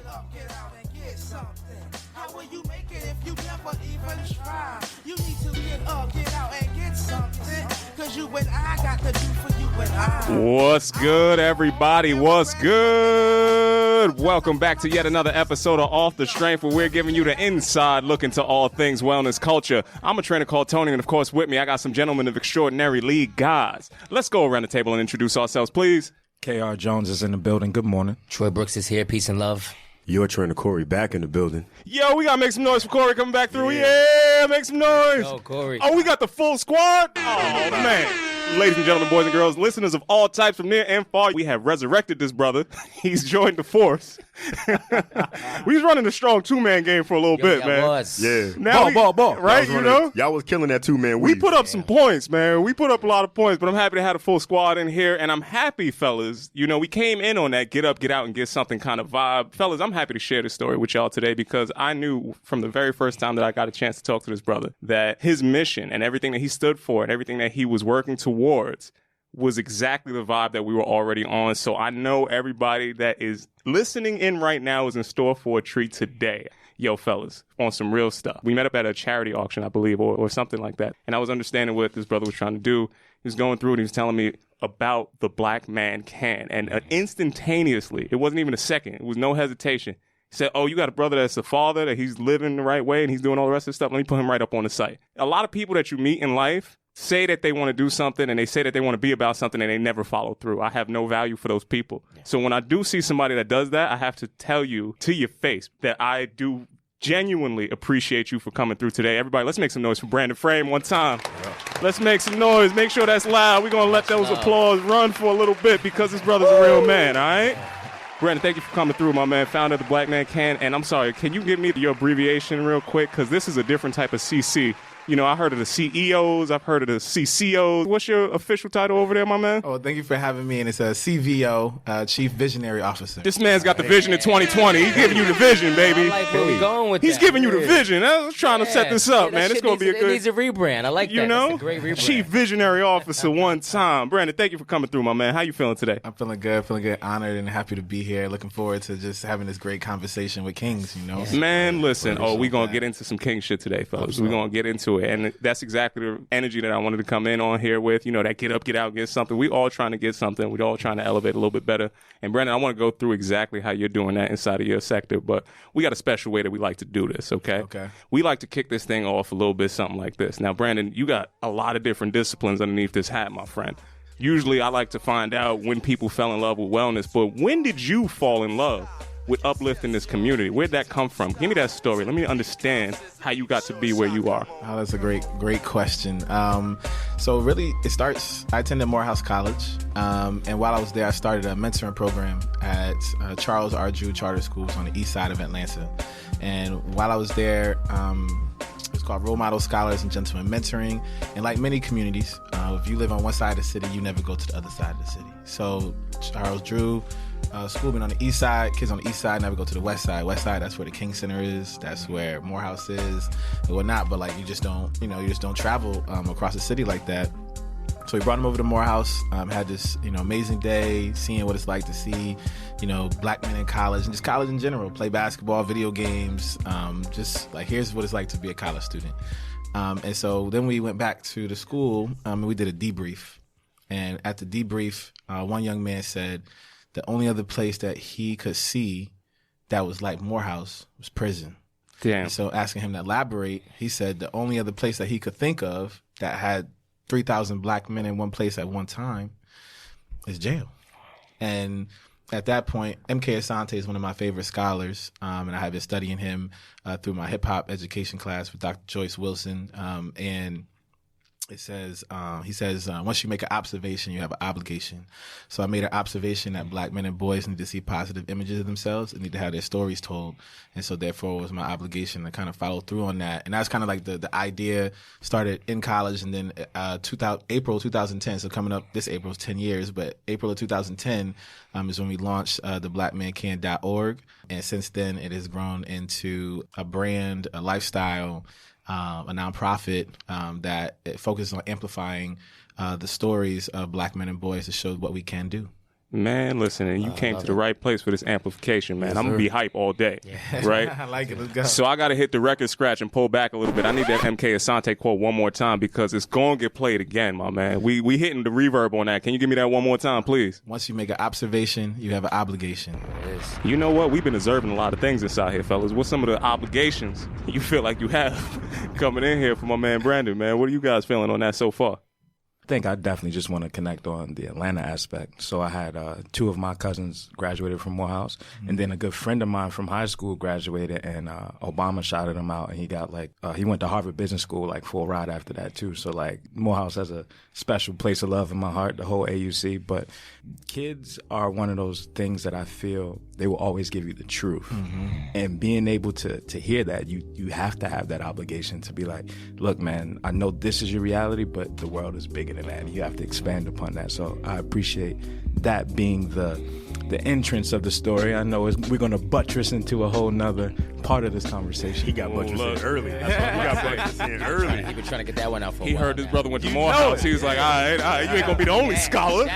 up, get out and get something. How will you make it if you never even try? You need to get up, get out and get something. Cause you and I got to do for you and I. What's good, everybody? What's good? Welcome back to yet another episode of Off the Strength, where we're giving you the inside look into all things wellness culture. I'm a trainer called Tony, and of course with me I got some gentlemen of extraordinary league guys. Let's go around the table and introduce ourselves, please. KR Jones is in the building. Good morning. Troy Brooks is here. Peace and love. Your trainer Corey back in the building. Yo, we gotta make some noise for Corey coming back through. Yeah, make some noise. Yo, Corey. Oh, we got the full squad? Oh, man. Ladies and gentlemen, boys and girls, listeners of all types from near and far, we have resurrected this brother. He's joined the force. We was running a strong two-man game for a little bit, man. Yeah. Now Ball. Right, you know? Y'all was killing that two-man We weave. put up some points, man. We put up a lot of points, but I'm happy to have a full squad in here, and I'm happy, fellas. You know, we came in on that get up, get out, and get something kind of vibe. Fellas, I'm happy to share this story with y'all today because I knew from the very first time that I got a chance to talk to this brother that his mission and everything that he stood for and everything that he was working towards was exactly the vibe that we were already on. So I know everybody that is listening in right now is in store for a treat today. Yo, fellas, on some real stuff. We met up at a charity auction, I believe, or something like that. And I was understanding what this brother was trying to do. He was going through and he was telling me about the Black Man Can. And instantaneously, it wasn't even a second. It was no hesitation. He said, oh, you got a brother that's a father, that he's living the right way and he's doing all the rest of the stuff. Let me put him right up on the site. A lot of people that you meet in life say that they want to do something and they say that they want to be about something and they never follow through. I have no value for those people. Yeah. So when I do see somebody that does that, I have to tell you to your face that I do genuinely appreciate you for coming through today. Everybody, let's make some noise for Brandon Frame one time. Yeah. Let's make some noise. Make sure that's loud. We're going to let those applause run for a little bit because this brother's a real man, all right? Brandon, thank you for coming through, my man, founder of the Black Man Can. And I'm sorry, can you give me your abbreviation real quick? Because this is a different type of CC. You know, I heard of the CEOs, I've heard of the CCOs. What's your official title over there, my man? Oh, thank you for having me. And it's a CVO, Chief Visionary Officer. This man's got the vision in 2020. He's giving you the vision, baby. I like where we're going with He's that. giving you the vision. I was trying to set this up, man. It's going to be a good... It needs a rebrand. I like that. You know? That's a great rebrand. Chief Visionary Officer one time. Brandon, thank you for coming through, my man. How you feeling today? I'm feeling good. Honored and happy to be here. Looking forward to just having this great conversation with Kings, you know? Man, listen. Oh, we're going to get into some King shit today, fellas. We're going to get into it. And that's exactly the energy that I wanted to come in on here with, you know, that get up, get out, get something. We all trying to get something. We all trying to elevate a little bit better. And Brandon, I want to go through exactly how you're doing that inside of your sector, but we got a special way that we like to do this, okay? Okay. We like to kick this thing off a little bit, something like this. Now, Brandon, you got a lot of different disciplines underneath this hat, my friend. Usually I like to find out when people fell in love with wellness, but when did you fall in love with uplifting this community? Where'd that come from? Give me that story. Let me understand how you got to be where you are. Oh, that's a great question. So really, it starts, I attended Morehouse College, and while I was there, I started a mentoring program at Charles R. Drew Charter Schools on the east side of Atlanta. And while I was there, it's called Role Model Scholars and Gentlemen Mentoring. And like many communities, if you live on one side of the city, you never go to the other side of the city. So Charles Drew school been on the east side, kids on the east side never go to the west side. West side, that's where the King Center is, that's where Morehouse is and whatnot. But like you just don't travel across the city like that. So we brought him over to Morehouse, had this, amazing day, seeing what it's like to see, black men in college and just college in general, play basketball, video games, just like here's what it's like to be a college student. And so then we went back to the school and we did a debrief. And at the debrief, one young man said the only other place that he could see that was like Morehouse was prison. Damn. And so asking him to elaborate, he said the only other place that he could think of that had 3,000 black men in one place at one time is jail. And at that point, M.K. Asante is one of my favorite scholars, and I have been studying him through my hip-hop education class with Dr. Joyce Wilson. And it says, he says, once you make an observation, you have an obligation. So I made an observation that black men and boys need to see positive images of themselves and need to have their stories told. And so therefore it was my obligation to kind of follow through on that. And that's kind of like the idea started in college. And then April 2010, so coming up this April is 10 years, but April of 2010 is when we launched the blackmancan.org. And since then it has grown into a brand, a lifestyle, a nonprofit that it focuses on amplifying the stories of black men and boys to show what we can do. Man, listen, and you came to the right place for this amplification, man. I'm going to be hype all day, right? I like it. Let's go. So I got to hit the record scratch and pull back a little bit. I need that MK Asante quote one more time because it's going to get played again, my man. We hitting the reverb on that. Can you give me that one more time, please? Once you make an observation, you have an obligation. You know what? We've been observing a lot of things inside here, fellas. What's some of the obligations you feel like you have coming in here for my man Brandon, man? What are you guys feeling on that so far? I think I definitely just want to connect on the Atlanta aspect. So I had 2 of my cousins graduated from Morehouse, and then a good friend of mine from high school graduated, and Obama shouted him out, and he got he went to Harvard Business School full ride after that too. So Morehouse has a special place of love in my heart, the whole AUC. But kids are one of those things that I feel they will always give you the truth, and being able to hear that, you have to have that obligation to be like, look, man, I know this is your reality, but the world is bigger than that. You have to expand upon that. So I appreciate that being the entrance of the story. I know we're going to buttress into a whole nother part of this conversation. He got buttressed in early. That's why he got buttressed in early. He been trying to get that one out for a He while heard his now. brother went to Morehouse. He was like, all right, you ain't going to be the only scholar.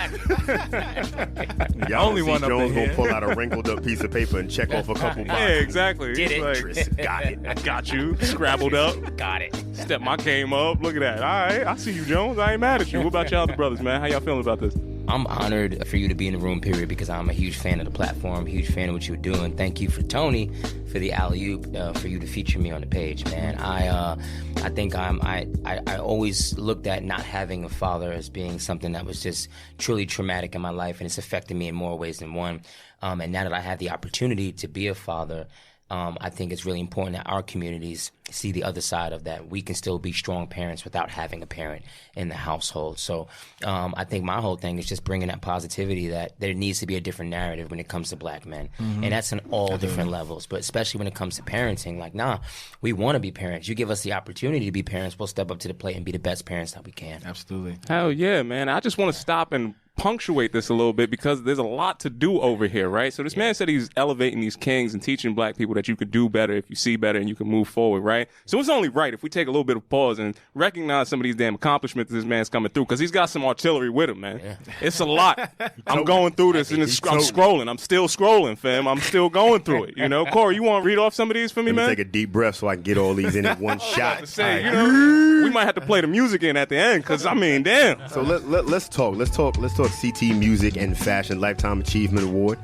Y'all only see one up Jones in gonna here. pull out a wrinkled up piece of paper and check off a couple boxes. Yeah, exactly. Did He's it. like, Tris, got it. I got you. Scrabbled up. Got it. Step my game up. Look at that. All right, I see you, Jones. I ain't mad at you. What about y'all other brothers, man? How y'all feeling about this? I'm honored for you to be in the room, period, because I'm a huge fan of the platform, huge fan of what you're doing. Thank you for Tony for the alley-oop, for you to feature me on the page, man. I think I always looked at not having a father as being something that was just truly traumatic in my life, and it's affected me in more ways than one. And now that I have the opportunity to be a father, I think it's really important that our communities see the other side of that. We can still be strong parents without having a parent in the household. So I think my whole thing is just bringing that positivity that there needs to be a different narrative when it comes to black men. And that's on all different levels, but especially when it comes to parenting. We want to be parents. You give us the opportunity to be parents, we'll step up to the plate and be the best parents that we can. Absolutely. Hell yeah, man. I just want to stop and punctuate this a little bit because there's a lot to do over here, right? So this man said he's elevating these kings and teaching black people that you could do better if you see better and you can move forward, right? So it's only right if we take a little bit of pause and recognize some of these damn accomplishments this man's coming through because he's got some artillery with him, man. Yeah. It's a lot. I'm going through this and I'm scrolling. I'm still scrolling, fam. I'm still going through it, you know? Corey, you want to read off some of these for me, Let me man? take a deep breath so I can get all these in at one shot. To say, you know, we might have to play the music in at the end because, I mean, damn. So let's talk. Let's talk CT Music and Fashion Lifetime Achievement Award.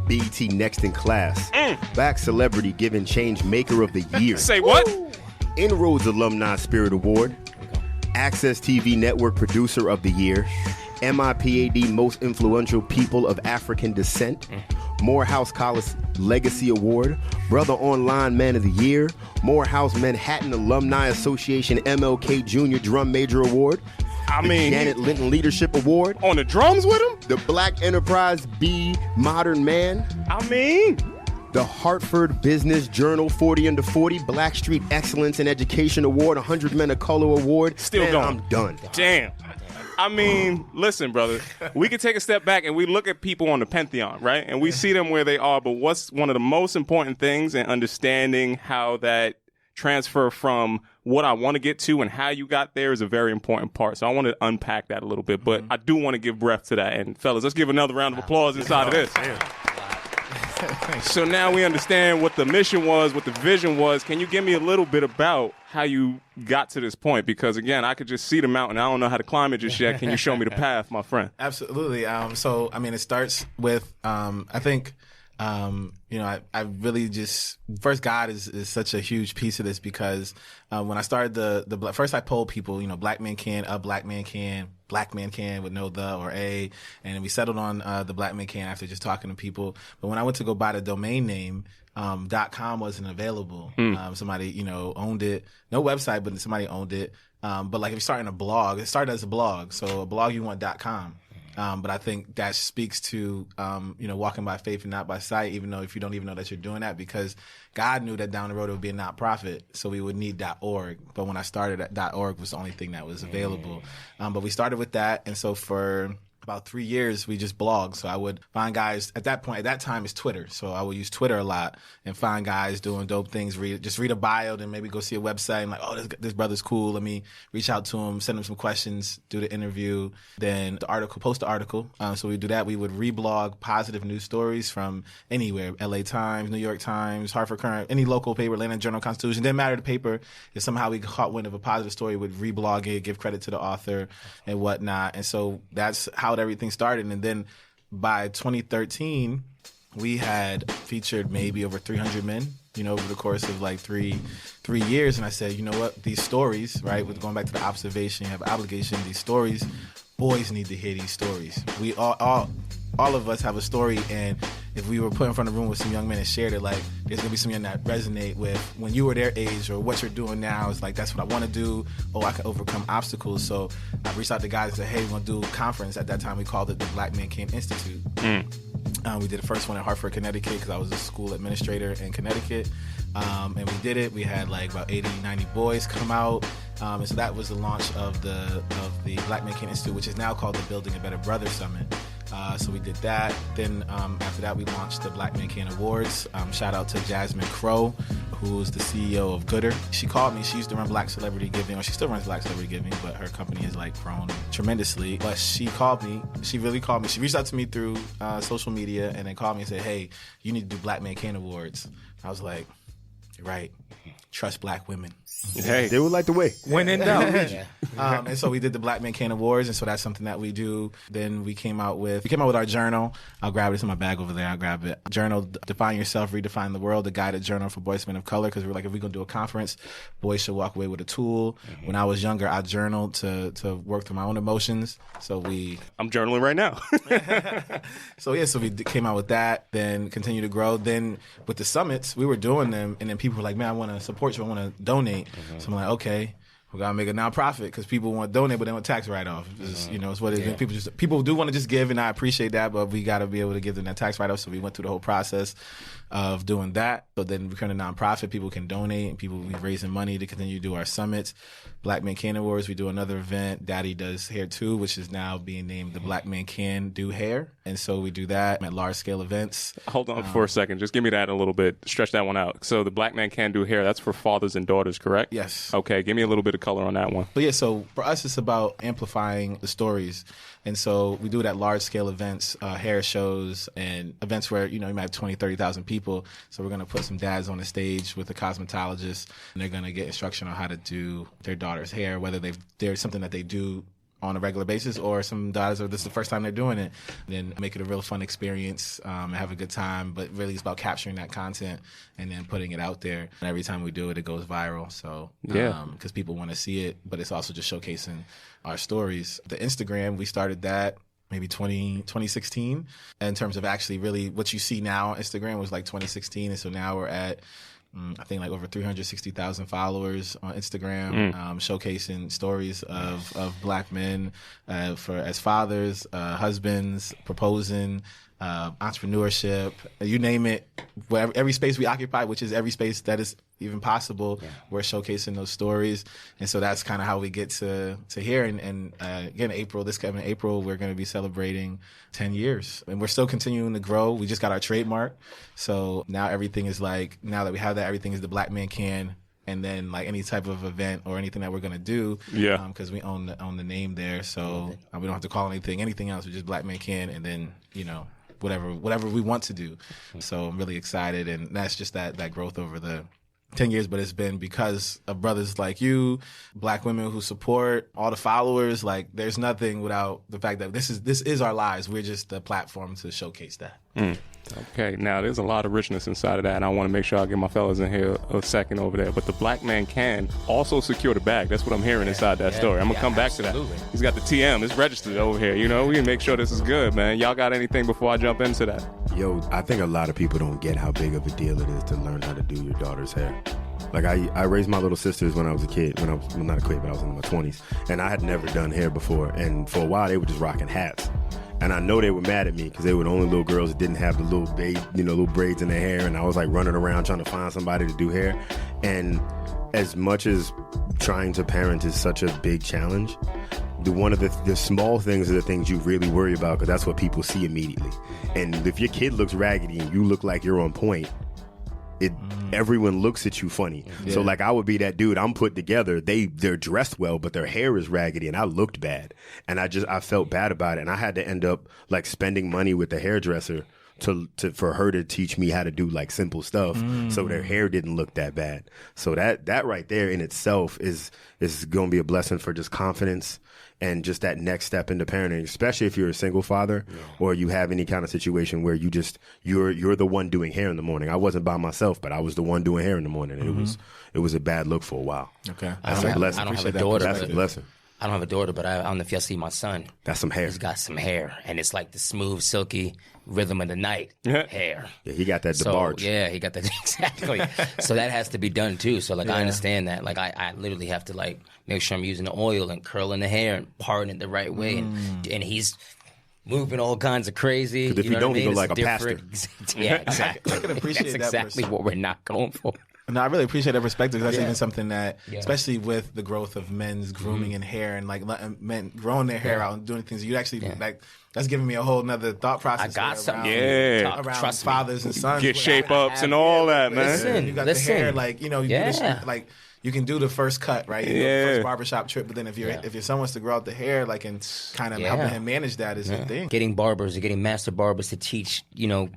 BET Next in Class. Black Celebrity given Change Maker of the Year. Say what? Inroads Alumni Spirit Award. Access TV Network Producer of the Year. MIPAD Most Influential People of African Descent. Morehouse College Legacy Award. Brother Online Man of the Year. Morehouse Manhattan Alumni Association MLK Jr. Drum Major Award. I mean, Janet Linton Leadership Award. on the drums with him? The Black Enterprise B Modern Man. I mean, The Hartford Business Journal 40 Under 40 Blackstreet Excellence in Education Award. 100 Men of Color Award. Still Man, going. I'm done. damn. I mean, listen, brother. We can take a step back and we look at people on the Pantheon, right? And we see them where they are. But what's one of the most important things in understanding how that transfer from what I want to get to and how you got there is a very important part. So I want to unpack that a little bit. But I do want to give breath to that. And fellas, let's give another round of applause inside of this. So now we understand what the mission was, what the vision was. Can you give me a little bit about how you got to this point? Because, again, I could just see the mountain. I don't know how to climb it just yet. Can you show me the path, my friend? Absolutely. So, I mean, it starts with, I think, I really just, first, God is such a huge piece of this because when I started first I polled people, black men can, a black man can, black man can with no the or a, and we settled on the black man can after just talking to people. But when I went to go buy the domain name, .com wasn't available. Somebody, owned it. No website, but somebody owned it. But like if you're starting a blog, it started as a blog. So a blog you want .com. But I think that speaks to, walking by faith and not by sight, even though if you don't even know that you're doing that, because God knew that down the road it would be a not-profit, so we would need .org. But when I started, .org was the only thing that was available. But we started with that, and so for about 3 years, we just blogged. So I would find guys at that time it's Twitter. So I would use Twitter a lot and find guys doing dope things, read a bio, then maybe go see a website and like, oh, this brother's cool. Let me reach out to him, send him some questions, do the interview, then post the article. So we do that. We would reblog positive news stories from anywhere, LA Times, New York Times, Hartford Courant, any local paper, Atlanta Journal-Constitution. Didn't matter the paper. If somehow we caught wind of a positive story, we'd reblog it, give credit to the author and whatnot. And so that's how everything started. And then by 2013, we had featured maybe over 300 men, over the course of like three years. And I said, you know what, these stories, right, with going back to the observation, you have obligation, these stories, boys need to hear these stories. We all of us have a story, and if we were put in front of a room with some young men and shared it, like there's gonna be some young that resonate with when you were their age or what you're doing now. It's like, that's what I want to do. Oh, I can overcome obstacles. So I reached out to guys and said, hey, we're gonna do a conference. At that time, we called it the Black Men Can Institute. We did the first one in Hartford, Connecticut, because I was a school administrator in Connecticut. And we did it. We had like about 80, 90 boys come out. And so that was the launch of the Black Men Can Institute, which is now called the Building a Better Brother Summit. So we did that. Then after that, we launched the Black Men Can Awards. Shout out to Jasmine Crow, who's the CEO of Gooder. She called me. She used to run Black Celebrity Giving, or she still runs Black Celebrity Giving, but her company has like grown tremendously. But she called me. She really called me. She reached out to me through social media and then called me and said, hey, you need to do Black Men Can Awards. I was like, you're right. Trust Black women. Hey, They would like the way. When in doubt. And so we did the Black Men Can Awards, and so that's something that we do. Then we came out with our journal. I'll grab it. It's in my bag over there. I'll grab it. Journal, Define Yourself, Redefine the World, the guided journal for boys, men of color, because we're like, if we're going to do a conference, boys should walk away with a tool. When I was younger, I journaled to work through my own emotions. So I'm journaling right now. So we came out with that, then continue to grow. Then with the summits, we were doing them, and then people were like, man, I want to support you. I want to donate. So I'm like, okay, we gotta make a nonprofit because people want to donate, but they want tax write-off. It's what it is. People do want to just give, and I appreciate that, but we got to be able to give them that tax write-off. So we went through the whole process of doing that. So then we become a nonprofit. People can donate, and we're raising money to continue to do our summits. Black Men Can Awards, we do another event. Daddy does hair too, which is now being named the Black Men Can Do Hair. And so we do that at large-scale events. Hold on for a second. Just give me that a little bit. Stretch that one out. So the Black Man Can Do Hair, that's for fathers and daughters, correct? Yes. Okay, give me a little bit of color on that one. So for us, it's about amplifying the stories. And so we do it at large-scale events, hair shows, and events where, you might have 20, 30,000 people. So we're going to put some dads on the stage with a cosmetologist, and they're going to get instruction on how to do their daughter's hair, whether there's something that they do on a regular basis, or some daughters, or this is the first time they're doing it. And then make it a real fun experience, and have a good time. But really, it's about capturing that content and then putting it out there. And every time we do it, it goes viral. So because people want to see it, but it's also just showcasing our stories. The Instagram, we started that maybe 2016. In terms of actually really what you see now on Instagram was like 2016. And so now we're at, I think, like over 360,000 followers on Instagram, showcasing stories of Black men as fathers, husbands, proposing, entrepreneurship, you name it. Every space we occupy, which is every space that is even possible, we're showcasing those stories. And so that's kind of how we get to here. And again, this coming April, we're going to be celebrating 10 years. And we're still continuing to grow. We just got our trademark. So now everything is like, now that we have that, everything is the Black Man Can. And then like any type of event or anything that we're going to do, because we own the name there. So we don't have to call anything else. We just Black Man Can. And then, whatever we want to do. So I'm really excited. And that's just that growth over the 10 years, but it's been because of brothers like you, Black women who support, all the followers. Like, there's nothing without the fact that this is our lives. We're just the platform to showcase that. Okay, now there's a lot of richness inside of that, and I want to make sure I get my fellas in here a second over there. But the Black Man Can also secure the bag. That's what I'm hearing inside that story. I'm going to come back to that. He's got the TM. It's registered over here. We can make sure this is good, man. Y'all got anything before I jump into that? Yo, I think a lot of people don't get how big of a deal it is to learn how to do your daughter's hair. Like, I raised my little sisters when I was a kid, well, not a kid, but I was in my 20s, and I had never done hair before. And for a while, they were just rocking hats. And I know they were mad at me because they were the only little girls that didn't have the little braids in their hair. And I was like running around trying to find somebody to do hair. And as much as trying to parent is such a big challenge, one of the small things are the things you really worry about, because that's what people see immediately. And if your kid looks raggedy and you look like you're on point, everyone looks at you funny. Yeah. So like I would be that dude, I'm put together, they're dressed well, but their hair is raggedy and I looked bad. And I felt bad about it. And I had to end up like spending money with the hairdresser for her to teach me how to do like simple stuff so their hair didn't look that bad. So that right there in itself is going to be a blessing for just confidence and just that next step into parenting, especially if you're a single father or you have any kind of situation where you're the one doing hair in the morning. I wasn't by myself, but I was the one doing hair in the morning. And it was a bad look for a while. Okay. That's a blessing. I don't have a daughter. That's a blessing. I don't have a daughter, but I don't know if y'all see my son. That's some hair. He's got some hair, and it's like the smooth, silky rhythm of the night hair. Yeah, he got that So, DeBarge. yeah, he got that exactly. So that has to be done too. So like I understand that. Like I literally have to like make sure I'm using the oil and curling the hair and parting it the right way, and he's moving all kinds of crazy. 'Cause if you know don't, what I he mean? look like It's a pastor. different. Yeah, exactly. I can appreciate That's that exactly what we're not going for. No, I really appreciate that perspective. That's even something that, especially with the growth of men's grooming and hair, and like letting men growing their hair out and doing things, you actually like that's giving me a whole nother thought process. I got something. Yeah. around Trust me. fathers and sons. Get What shape I ups have and all here, that, man. Listen. You got the hair, like you do this, Yeah. like you can do the first cut, right? You do the Yeah. first barbershop trip, but then if your son wants to grow out the hair, like and kind of helping him manage that is the thing. Getting barbers or getting master barbers to teach,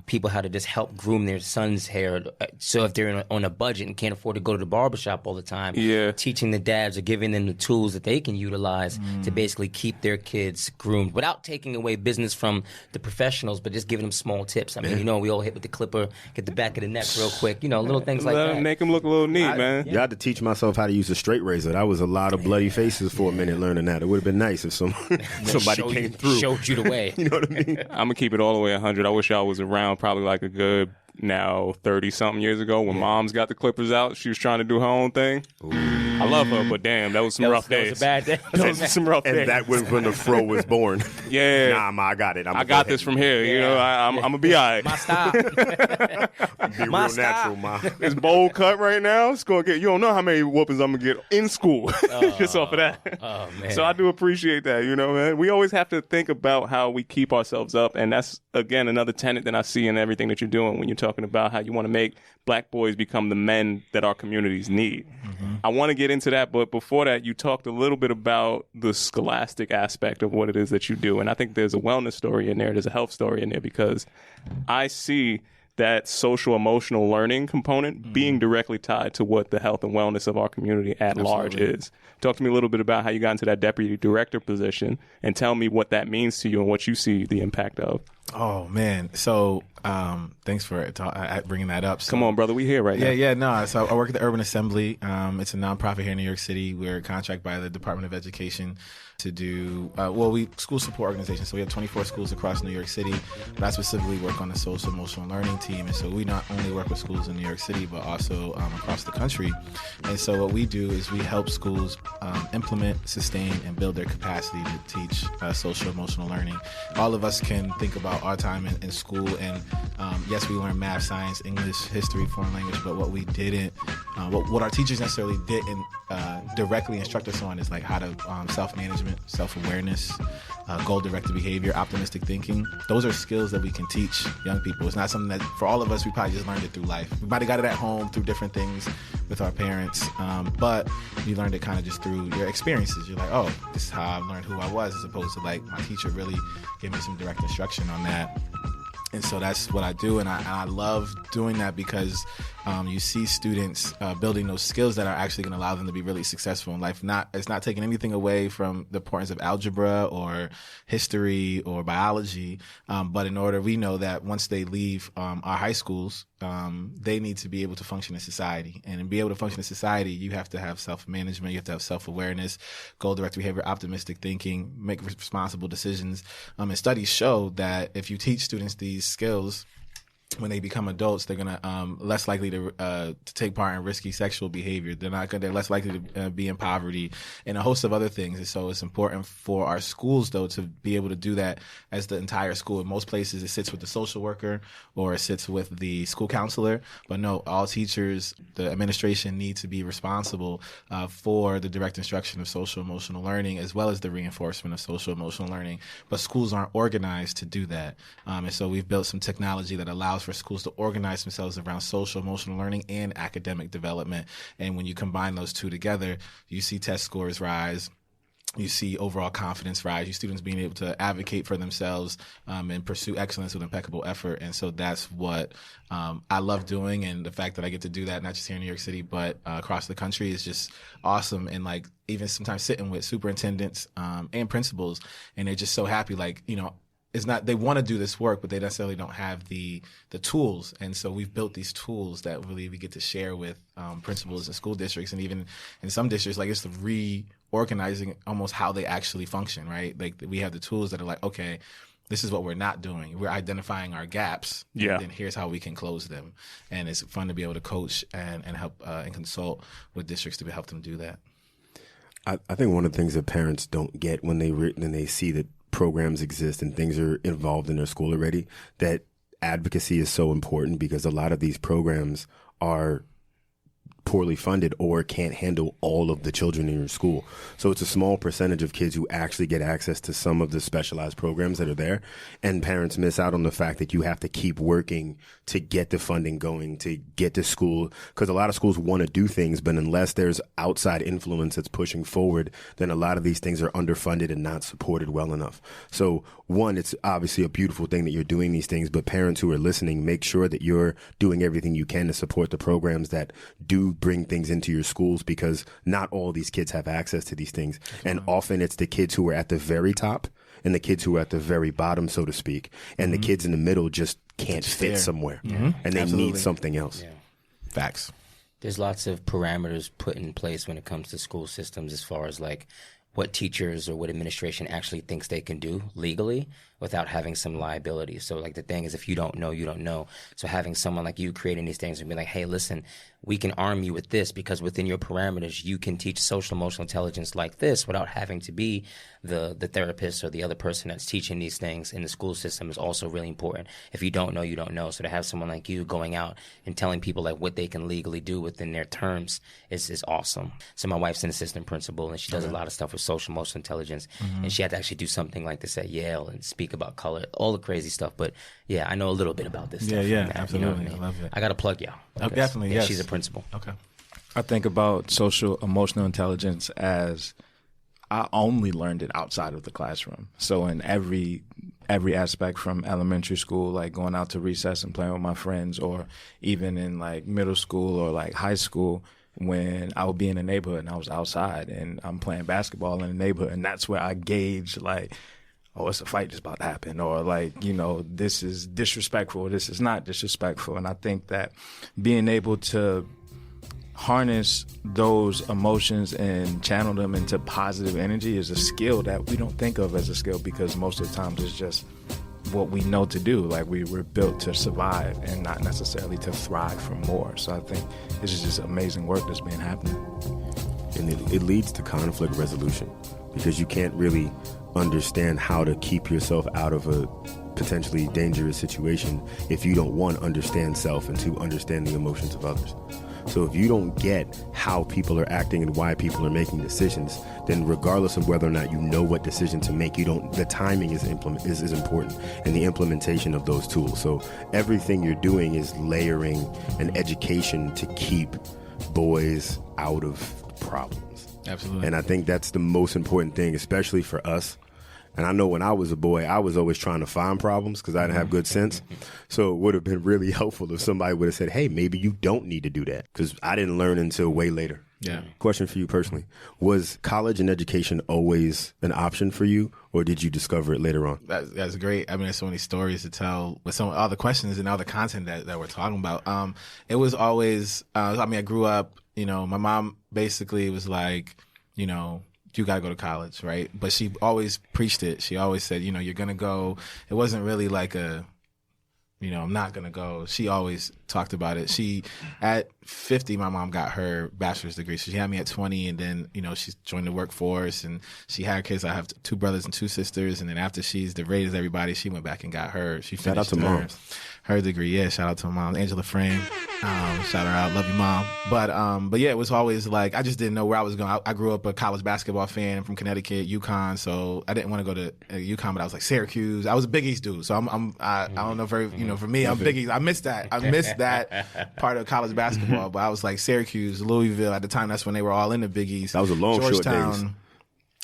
people how to just help groom their son's hair. So if they're on a budget and can't afford to go to the barbershop all the time, teaching the dads or giving them the tools that they can utilize to basically keep their kids groomed without taking away business from the professionals, but just giving them small tips. I mean, we all hit with the clipper, get the back of the neck real quick, little things like that. Make him look a little neat, man. You had to teach myself how to use a straight razor. That was a lot of bloody faces for a minute learning that. It would have been nice if somebody came through. Showed you the way. You know what I mean? I'm gonna keep it all the way 100. I wish I was around probably like a good 30-something years ago when Mom's got the clippers out. She was trying to do her own thing. I love her, but damn, that was some rough days. That was a bad day. Those were some rough days. And that was when the fro was born. Yeah. Nah, Ma, I got it. I got this from here. I'm gonna be all right. My style. Be My real style. natural, Ma. This bowl cut right now, it's gonna get. You don't know how many whoopings I'm gonna get in school just off of that. Oh man. So I do appreciate that, man. We always have to think about how we keep ourselves up, and that's again another tenet that I see in everything that you're doing when you're talking about how you want to make black boys become the men that our communities need. I want to get into that, but before that, you talked a little bit about the scholastic aspect of what it is that you do, and I think there's a wellness story in there, there's a health story in there, because I see that social emotional learning component being directly tied to what the health and wellness of our community at large is. Talk to me a little bit about how you got into that deputy director position and tell me what that means to you and what you see the impact of. Oh man, so thanks for bringing that up. So, Come on, brother, we here right now. No. So I work at the Urban Assembly. It's a nonprofit here in New York City. We're contracted by the Department of Education to do, we school support organization. So we have 24 schools across New York City, but I specifically work on the social emotional learning team. And so we not only work with schools in New York City, but also across the country. And so what we do is we help schools implement, sustain, and build their capacity to teach social emotional learning. All of us can think about our time in school, and yes, we learn math, science, English, history, foreign language, but what we didn't, what our teachers necessarily didn't directly instruct us on is like how to self-management, self-awareness, goal-directed behavior, optimistic thinking. Those are skills that we can teach young people. It's not something that, for all of us, we probably just learned it through life. We might have got it at home through different things with our parents, but you learned it kind of just through your experiences. You're like, oh, this is how I learned who I was, as opposed to like my teacher really gave me some direct instruction on that. And so that's what I do, and I love doing that because you see students building those skills that are actually going to allow them to be really successful in life. It's not taking anything away from the importance of algebra or history or biology, but we know that once they leave our high schools, they need to be able to function in society. And to be able to function in society, you have to have self-management, you have to have self-awareness, goal-directed behavior, optimistic thinking, make responsible decisions. And studies show that if you teach students these skills, when they become adults, they're gonna less likely to take part in risky sexual behavior. They're less likely to be in poverty, and a host of other things. And so it's important for our schools, though, to be able to do that as the entire school. In most places, it sits with the social worker or it sits with the school counselor. But no, all teachers the administration need to be responsible for the direct instruction of social emotional learning as well as the reinforcement of social emotional learning. But schools aren't organized to do that. And so we've built some technology that allows for schools to organize themselves around social emotional learning and academic development. And when you combine those two together, you see test scores rise. You see overall confidence rise. You students being able to advocate for themselves and pursue excellence with impeccable effort. And so that's what I love doing. And the fact that I get to do that, not just here in New York City, but across the country is just awesome. And like even sometimes sitting with superintendents and principals, and they're just so happy, like, you know, it's not, they want to do this work, but they necessarily don't have the tools. And so we've built these tools that really we get to share with principals and school districts. And even in some districts, like it's the reorganizing almost how they actually function, right? Like we have the tools that are like, okay, this is what we're not doing. We're identifying our gaps. Yeah. And then here's how we can close them. And it's fun to be able to coach and help and consult with districts to help them do that. I think one of the things that parents don't get when they see that programs exist and things are involved in their school already, that advocacy is so important because a lot of these programs are poorly funded or can't handle all of the children in your school. So it's a small percentage of kids who actually get access to some of the specialized programs that are there. And parents miss out on the fact that you have to keep working to get the funding going, to get to school. Because a lot of schools want to do things, but unless there's outside influence that's pushing forward, then a lot of these things are underfunded and not supported well enough. So one, it's obviously a beautiful thing that you're doing these things, but parents who are listening, make sure that you're doing everything you can to support the programs that do bring things into your schools, because not all these kids have access to these things. And often it's the kids who are at the very top and the kids who are at the very bottom, so to speak. And the kids in the middle just can't fit somewhere. And they need something else. Yeah. Facts. There's lots of parameters put in place when it comes to school systems as far as like what teachers or what administration actually thinks they can do legally without having some liability. So like the thing is, if you don't know, you don't know. So having someone like you creating these things and be like, hey, listen, we can arm you with this because within your parameters, you can teach social emotional intelligence like this without having to be the therapist or the other person that's teaching these things in the school system is also really important. If you don't know, you don't know. So to have someone like you going out and telling people like what they can legally do within their terms is awesome. So my wife's an assistant principal and she does a lot of stuff with social emotional intelligence. And she had to actually do something like this at Yale and speak about color, all the crazy stuff. But yeah, I know a little bit about this stuff. Yeah, absolutely. You know what I mean? I love it. I got to plug y'all. Oh, definitely, yes. She's a principal. Okay. I think about social emotional intelligence as I only learned it outside of the classroom. So in every aspect from elementary school, like going out to recess and playing with my friends, or even in like middle school or like high school, when I would be in the neighborhood and I was outside and I'm playing basketball in the neighborhood, and that's where I gauge like, oh, it's a fight that's about to happen, or like, you know, this is disrespectful, this is not disrespectful. And I think that being able to harness those emotions and channel them into positive energy is a skill that we don't think of as a skill, because most of the times it's just what we know to do. Like we were built to survive and not necessarily to thrive for more. So I think this is just amazing work that's been happening. And it leads to conflict resolution, because you can't really understand how to keep yourself out of a potentially dangerous situation if you don't, one, understand self, and two, understand the emotions of others. So if you don't get how people are acting and why people are making decisions, then regardless of whether or not you know what decision to make, the timing is important, and the implementation of those tools. So everything you're doing is layering an education to keep boys out of problems. Absolutely. And I think that's the most important thing, especially for us. And I know when I was a boy, I was always trying to find problems because I didn't have good sense. So it would have been really helpful if somebody would have said, hey, maybe you don't need to do that, because I didn't learn until way later. Yeah. Question for you personally. Was college and education always an option for you, or did you discover it later on? That's great. I mean, there's so many stories to tell with all the questions and all the content that we're talking about. It was always, I grew up, you know, my mom basically was like, you know, you got to go to college, right? But she always preached it. She always said, you know, you're going to go. It wasn't really like I'm not going to go. She always talked about it. At 50, my mom got her bachelor's degree. So she had me at 20, and then, she joined the workforce, and she had kids. I have 2 brothers and 2 sisters. And then after she's raised everybody, she went back and got her. She finished Shout out to mom. Her degree. Yeah, shout out to my mom, Angela Frame. Shout her out. Love you, Mom. But yeah, it was always like, I just didn't know where I was going. I grew up a college basketball fan from Connecticut, UConn. So I didn't want to go to UConn, but I was like Syracuse. I was a Big East dude. So I don't know for me, I'm Big East. I missed that. I missed that part of college basketball. But I was like Syracuse, Louisville. At the time, that's when they were all in the Big East. That was a long, short days.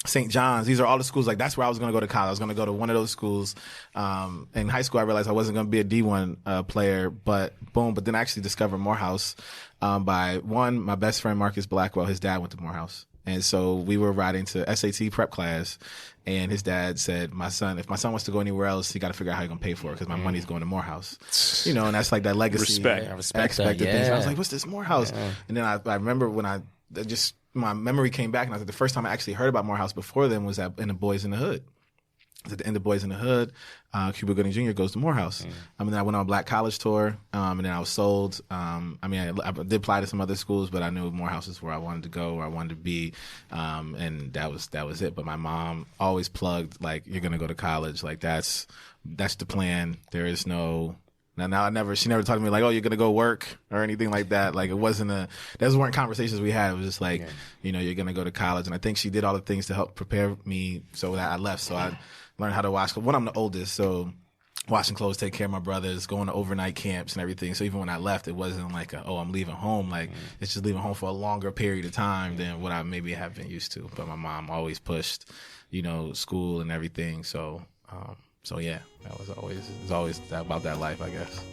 St. John's. These are all the schools. Like, that's where I was going to go to college. I was going to go to one of those schools. In high school, I realized I wasn't going to be a D1 player, but boom. But then I actually discovered Morehouse by my best friend, Marcus Blackwell. His dad went to Morehouse. And so we were riding to SAT prep class, and his dad said, if my son wants to go anywhere else, he got to figure out how he's going to pay for it because my money's going to Morehouse. And that's like that legacy. Respect that, thing. yeah. So I was like, what's this Morehouse? Yeah. And then I remember when my memory came back, and I was like, the first time I actually heard about Morehouse before then was in the Boys in the Hood. At the end of Boys in the Hood, Cuba Gooding Jr. goes to Morehouse. Then I went on a Black College tour, and then I was sold. I did apply to some other schools, but I knew Morehouse is where I wanted to go, where I wanted to be, and that was it. But my mom always plugged, like, you're going to go to college. Like, that's the plan. There is no... Now she never talked to me like, oh, you're going to go work or anything like that. Like, those weren't conversations we had. It was just like, you're going to go to college. And I think she did all the things to help prepare me so that I left. So I learned how to wash. When I'm the oldest, so washing clothes, take care of my brothers, going to overnight camps and everything. So even when I left, it wasn't like, I'm leaving home. Like, it's just leaving home for a longer period of time than what I maybe have been used to. But my mom always pushed, school and everything. So yeah, it's always about that life, I guess.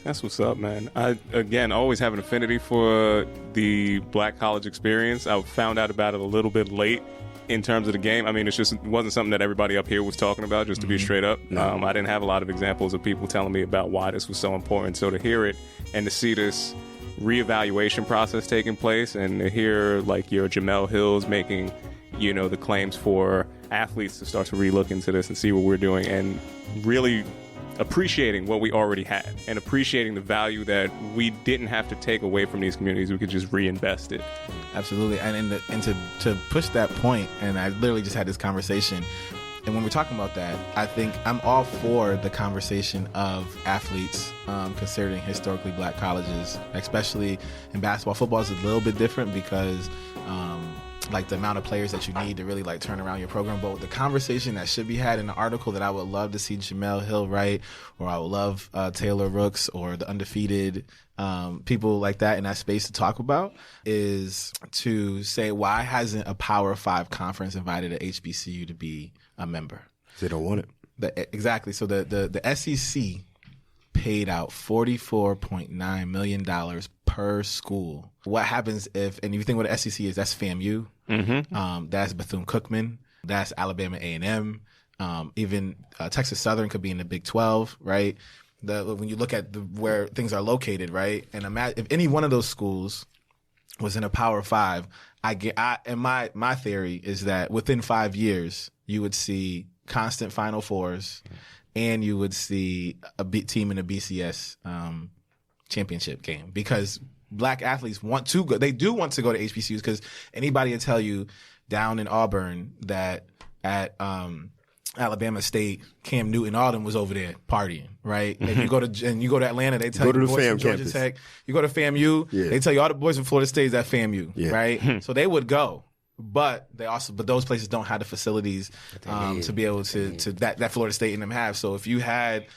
That's what's up, man. I, again, always have an affinity for the Black college experience. I found out about it a little bit late in terms of the game. I mean, it wasn't something that everybody up here was talking about, just to be straight up. I didn't have a lot of examples of people telling me about why this was so important. So to hear it and to see this reevaluation process taking place, and to hear like your Jemele Hills making, the claims for athletes to start to relook into this and see what we're doing, and really appreciating what we already had and appreciating the value that we didn't have to take away from these communities. We could just reinvest it. Absolutely. And to push that point, and I literally just had this conversation, and when we're talking about that, I think I'm all for the conversation of athletes considering historically Black colleges, especially in basketball. Football is a little bit different because like the amount of players that you need to really like turn around your program. But the conversation that should be had in the article that I would love to see Jemele Hill write, or I would love Taylor Rooks or the Undefeated, people like that in that space to talk about, is to say, why hasn't a Power 5 conference invited a HBCU to be a member? They don't want it. Exactly. So the SEC paid out $44.9 million per school. What happens if you think what the SEC is, that's FAMU, that's Bethune-Cookman, that's Alabama A&M, even Texas Southern could be in the Big 12, right? When you look at where things are located, right? And imagine if any one of those schools was in a Power 5, and my theory is that within 5 years, you would see constant Final Fours, and you would see a team in a BCS championship game, because Black athletes want to go. They do want to go to HBCUs, because anybody will tell you down in Auburn that at Alabama State, Cam Newton, all them was over there partying, right? If you go to Atlanta, they tell you the boys FAM from Georgia campus. Tech. You go to FAMU, they tell you all the boys from Florida State is at FAMU, right? So they would go. But those places don't have the facilities to be able to that Florida State and them have. So if you had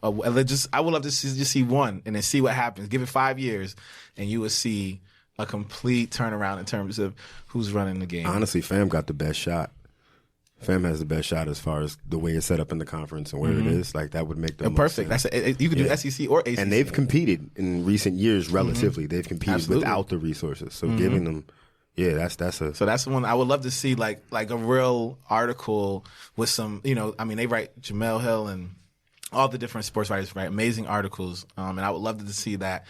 I would love to just see one and then see what happens. Give it 5 years, and you would see a complete turnaround in terms of who's running the game. Honestly, FAM got the best shot. FAM has the best shot as far as the way it's set up in the conference and where it is. Like, that would make them perfect. You could do SEC or ACC. And they've competed in recent years relatively. They've competed Absolutely. without the resources. So giving them. Yeah, that's So that's the one I would love to see, like a real article with some, they write Jemele Hill and all the different sports writers write amazing articles, and I would love to see that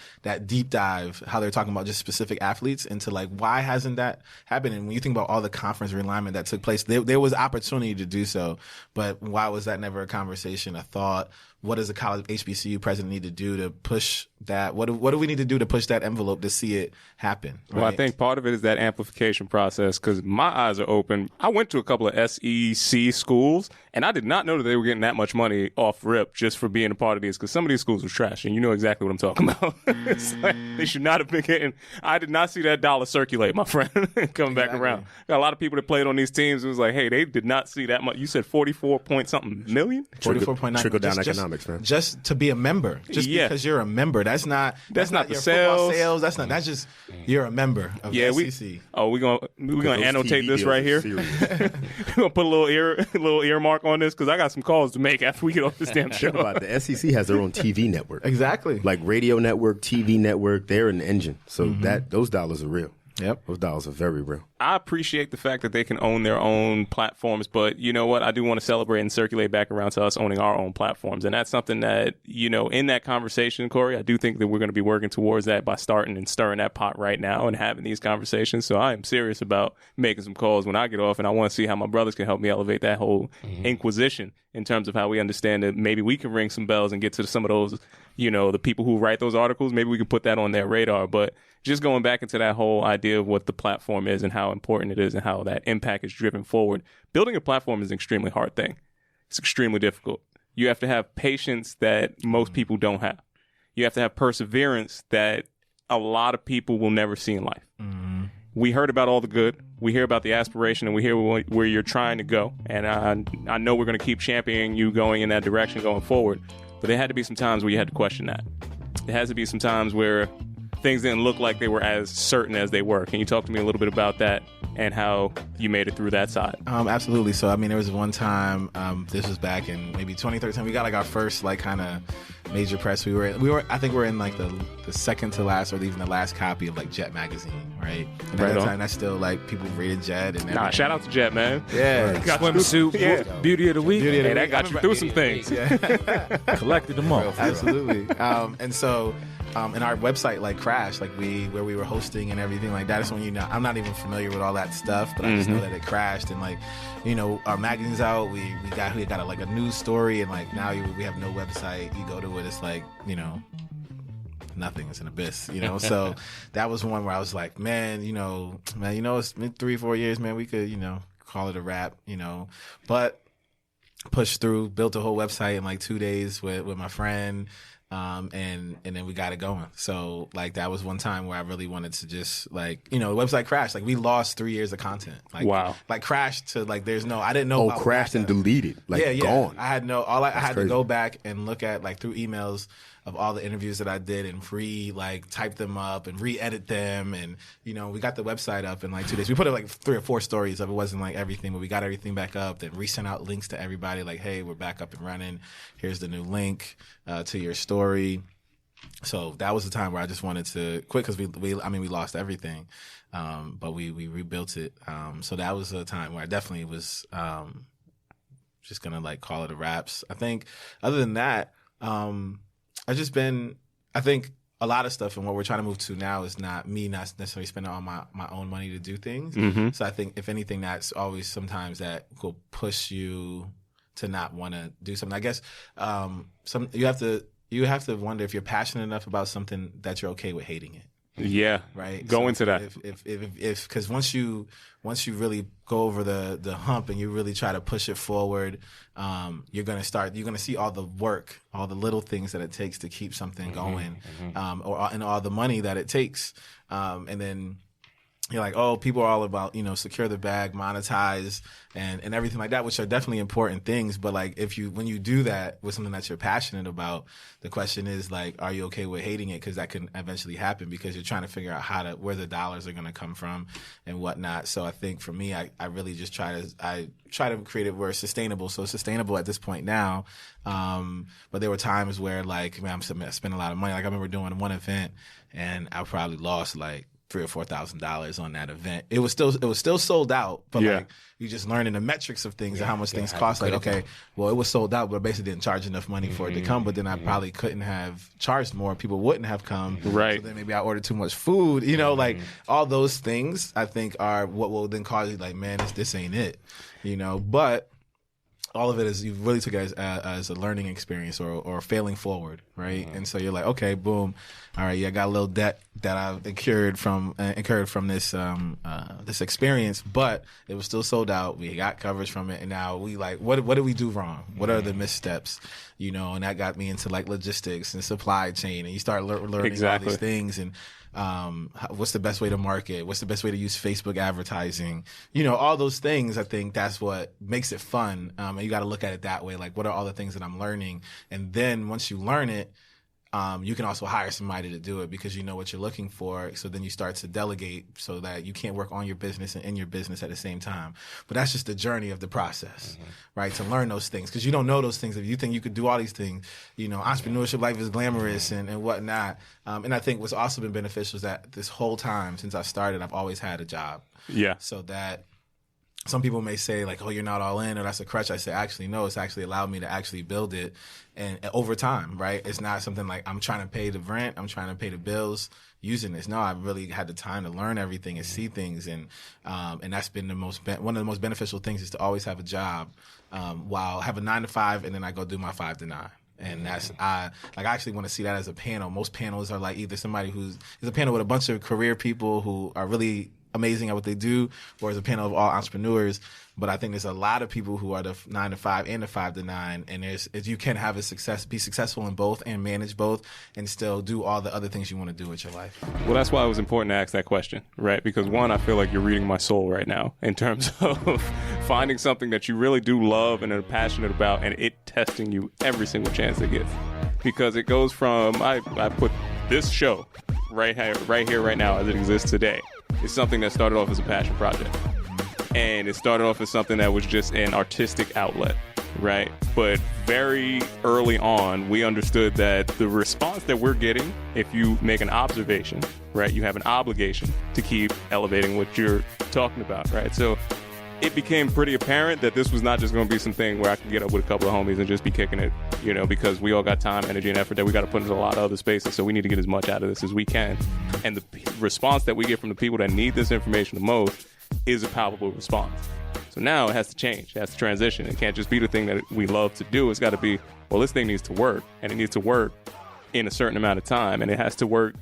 deep dive, how they're talking about just specific athletes, into like, why hasn't that happened? And when you think about all the conference realignment that took place, there was opportunity to do so, but why was that never a conversation, a thought, what does a college HBCU president need to do to push that? What do we need to do to push that envelope to see it happen? Right? Well, I think part of it is that amplification process because my eyes are open. I went to a couple of SEC schools, and I did not know that they were getting that much money off rip just for being a part of these because some of these schools were trash, and you know exactly what I'm talking about. It's like, they should not have been getting – I did not see that dollar circulate, my friend, coming back around. Got a lot of people that played on these teams. It was like, hey, they did not see that much. You said 44-point-something million? 44.9 Trickle-down economics, man. Just to be a member. Just because you're a member. That's not the your sales. That's just you're a member of the SEC. We're gonna annotate TV this deals right are here. serious. We're gonna put a little earmark on this because I got some calls to make after we get off this damn show. Think about it. The SEC has their own TV network. Exactly. Like radio network, TV network, they're an engine. So those dollars are real. Yep. Those dollars are very real. I appreciate the fact that they can own their own platforms, but you know what? I do want to celebrate and circulate back around to us owning our own platforms. And that's something that, you know, in that conversation, Corey, I do think that we're going to be working towards that by starting and stirring that pot right now and having these conversations. So I am serious about making some calls when I get off, and I want to see how my brothers can help me elevate that whole inquisition in terms of how we understand that maybe we can ring some bells and get to some of those, you know, the people who write those articles. Maybe we can put that on their radar. But just going back into that whole idea of what the platform is and how important it is and how that impact is driven forward, building a platform is an extremely hard thing. It's extremely difficult. You have to have patience that most people don't have. You have to have perseverance that a lot of people will never see in life. We heard about all the good. We hear about the aspiration, and we hear where you're trying to go. And I know we're going to keep championing you going in that direction going forward. But there had to be some times where you had to question that. There has to be some times where things didn't look like they were as certain as they were. Can you talk to me a little bit about that and how you made it through that side? Absolutely. So, I mean, there was one time, this was back in maybe 2013, we got like our first like kind of major press. We were, I think we're in like the second to last or even the last copy of like Jet magazine, right? And at that time, that's still like people rated Jet. And shout out to Jet, man. Yeah. Swimsuit, beauty of the week. Hey, that got you through some things. Yeah. Collected them all. Absolutely. And so, and our website like crashed, like where we were hosting and everything like that. That's when, you know, I'm not even familiar with all that stuff, but I just know that it crashed. And like, you know, our magazine's out. We got like a news story, and like now we have no website. You go to it, it's like, you know, nothing. It's an abyss, you know. So that was one where I was like, man, it's been 3-4 years, man. We could, you know, call it a wrap, you know, but pushed through, built a whole website in like 2 days with my friend. And then we got it going. So like that was one time where I really wanted to just like, you know, the website crashed. Like we lost 3 years of content. Like, wow. Like crashed to like I didn't know. Crashed and deleted. Like gone. I had I had to go back and look at like through emails of all the interviews that I did and type them up and re-edit them. And, you know, we got the website up in like 2 days. We put like 3 or 4 stories up. It wasn't like everything, but we got everything back up. Then resent out links to everybody like, hey, we're back up and running. Here's the new link to your story. So that was the time where I just wanted to quit because we lost everything. But we rebuilt it. So that was a time where I definitely was just going to like call it a wraps. I think other than that, I think a lot of stuff and what we're trying to move to now is not necessarily spending all my own money to do things. So I think if anything, that's always sometimes that will push you to not want to do something. I guess you have to wonder if you're passionate enough about something that you're okay with hating it. Yeah. Right. Go into that. If because once you really go over the hump and you really try to push it forward, you're gonna see all the work, all the little things that it takes to keep something going, and all the money that it takes, and then you're like, oh, people are all about, you know, secure the bag, monetize, and everything like that, which are definitely important things. But like, when you do that with something that you're passionate about, the question is like, are you okay with hating it? Because that can eventually happen because you're trying to figure out where the dollars are going to come from and whatnot. So I think for me, I really just try to create it where it's sustainable. So it's sustainable at this point now. But there were times where like, man, I spent a lot of money. Like I remember doing one event and I probably lost like $3,000 or $4,000 on that event. It was still sold out, but like you just learning the metrics of things and how much things cost. Like, okay, well, it was sold out, but I basically didn't charge enough money for it to come. But then I probably couldn't have charged more. People wouldn't have come. Right. So then maybe I ordered too much food. You know, like all those things I think are what will then cause you like, man, this ain't it. You know, but all of it is you really took it as a learning experience or failing forward, right? And so you're like, okay, boom, all right, yeah, I got a little debt that I've incurred from this this experience, but it was still sold out. We got coverage from it, and now we like, what did we do wrong? What are the missteps? And that got me into like logistics and supply chain, and you start learning all these things and. What's the best way to market? What's the best way to use Facebook advertising? All those things. I think that's what makes it fun. And you got to look at it that way. Like, what are all the things that I'm learning? And then once you learn it, you can also hire somebody to do it because you know what you're looking for. So then you start to delegate so that you can't work on your business and in your business at the same time. But that's just the journey of the process, right? To learn those things because you don't know those things. If you think you could do all these things, entrepreneurship life is glamorous and whatnot. And I think what's also been beneficial is that this whole time since I started, I've always had a job. Yeah. So that some people may say like, oh, you're not all in or that's a crutch. I say, actually, no, it's actually allowed me to actually build it. And over time, right? It's not something like I'm trying to pay the rent. I'm trying to pay the bills using this. No, I've really had the time to learn everything and see things. And that's been one of the most beneficial things is to always have a job while have a 9 to 5 and then I go do my 5 to 9. And I actually want to see that as a panel. Most panels are like either somebody is a panel with a bunch of career people who are really amazing at what they do, or as a panel of all entrepreneurs. But I think there's a lot of people who are the 9 to 5 and the 5 to 9, and you can have be successful in both and manage both, and still do all the other things you want to do with your life. Well, that's why it was important to ask that question, right? Because one, I feel like you're reading my soul right now in terms of finding something that you really do love and are passionate about, and it testing you every single chance it gets. Because it goes from I put this show right here, right now, as it exists today. It's something that started off as a passion project. And it started off as something that was just an artistic outlet, right? But very early on, we understood that the response that we're getting, if you make an observation, right, you have an obligation to keep elevating what you're talking about, right? So it became pretty apparent that this was not just going to be something where I could get up with a couple of homies and just be kicking it, because we all got time, energy, and effort that we got to put into a lot of other spaces. So we need to get as much out of this as we can. And the response that we get from the people that need this information the most is a palpable response. So now it has to change. It has to transition. It can't just be the thing that we love to do. It's got to be, well, this thing needs to work, and it needs to work in a certain amount of time, and it has to work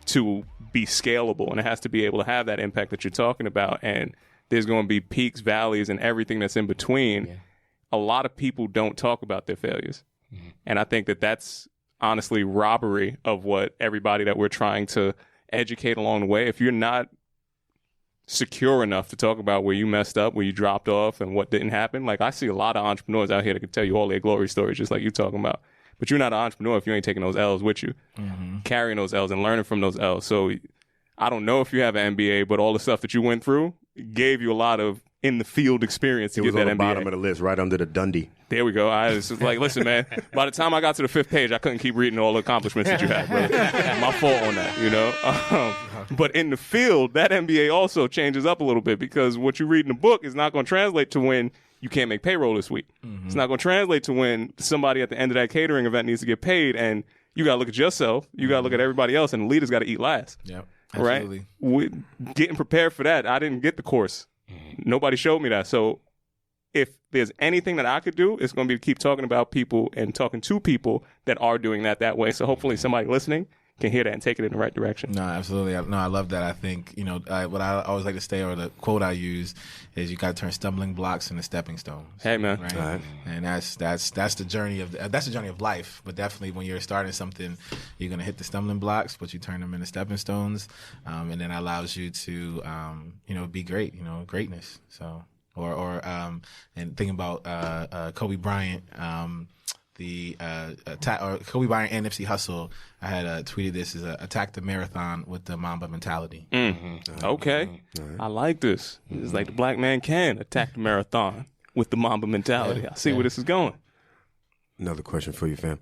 to be scalable, and it has to be able to have that impact that you're talking about. And there's going to be peaks, valleys, and everything that's in between. Yeah. A lot of people don't talk about their failures. Mm-hmm. And I think that that's honestly robbery of what everybody that we're trying to educate along the way. If you're not secure enough to talk about where you messed up, where you dropped off, and what didn't happen, like I see a lot of entrepreneurs out here that can tell you all their glory stories, just like you're talking about. But you're not an entrepreneur if you ain't taking those L's with you, carrying those L's and learning from those L's. So I don't know if you have an MBA, but all the stuff that you went through gave you a lot of in the field experience to get that MBA. It was on the bottom of the list, right under the Dundee. There we go. I was just like, listen, man, by the time I got to the 5th page, I couldn't keep reading all the accomplishments that you had, brother. My fault on that, But in the field, that MBA also changes up a little bit because what you read in the book is not going to translate to when you can't make payroll this week. Mm-hmm. It's not going to translate to when somebody at the end of that catering event needs to get paid, and you got to look at yourself, you got to look at everybody else, and the leader's got to eat last. Yep. Absolutely. Right? Getting prepared for that, I didn't get the course. Nobody showed me that. So if there's anything that I could do, it's going to be to keep talking about people and talking to people that are doing that way. So hopefully somebody listening can hear that and take it in the right direction. No, absolutely. No, I love that. I think, what I always like to say, or the quote I use, is you got to turn stumbling blocks into stepping stones. Hey, man. Right? And that's the journey of life. But definitely when you're starting something, you're going to hit the stumbling blocks, but you turn them into stepping stones. And then that allows you to, be great, greatness. So, and thinking about Kobe Bryant, Kobe Bryant and Nipsey Hussle, I had tweeted this as attack the marathon with the Mamba mentality. Okay. I like this. It's like the black man can attack the marathon with the Mamba mentality. I see where this is going. Another question for you, fam.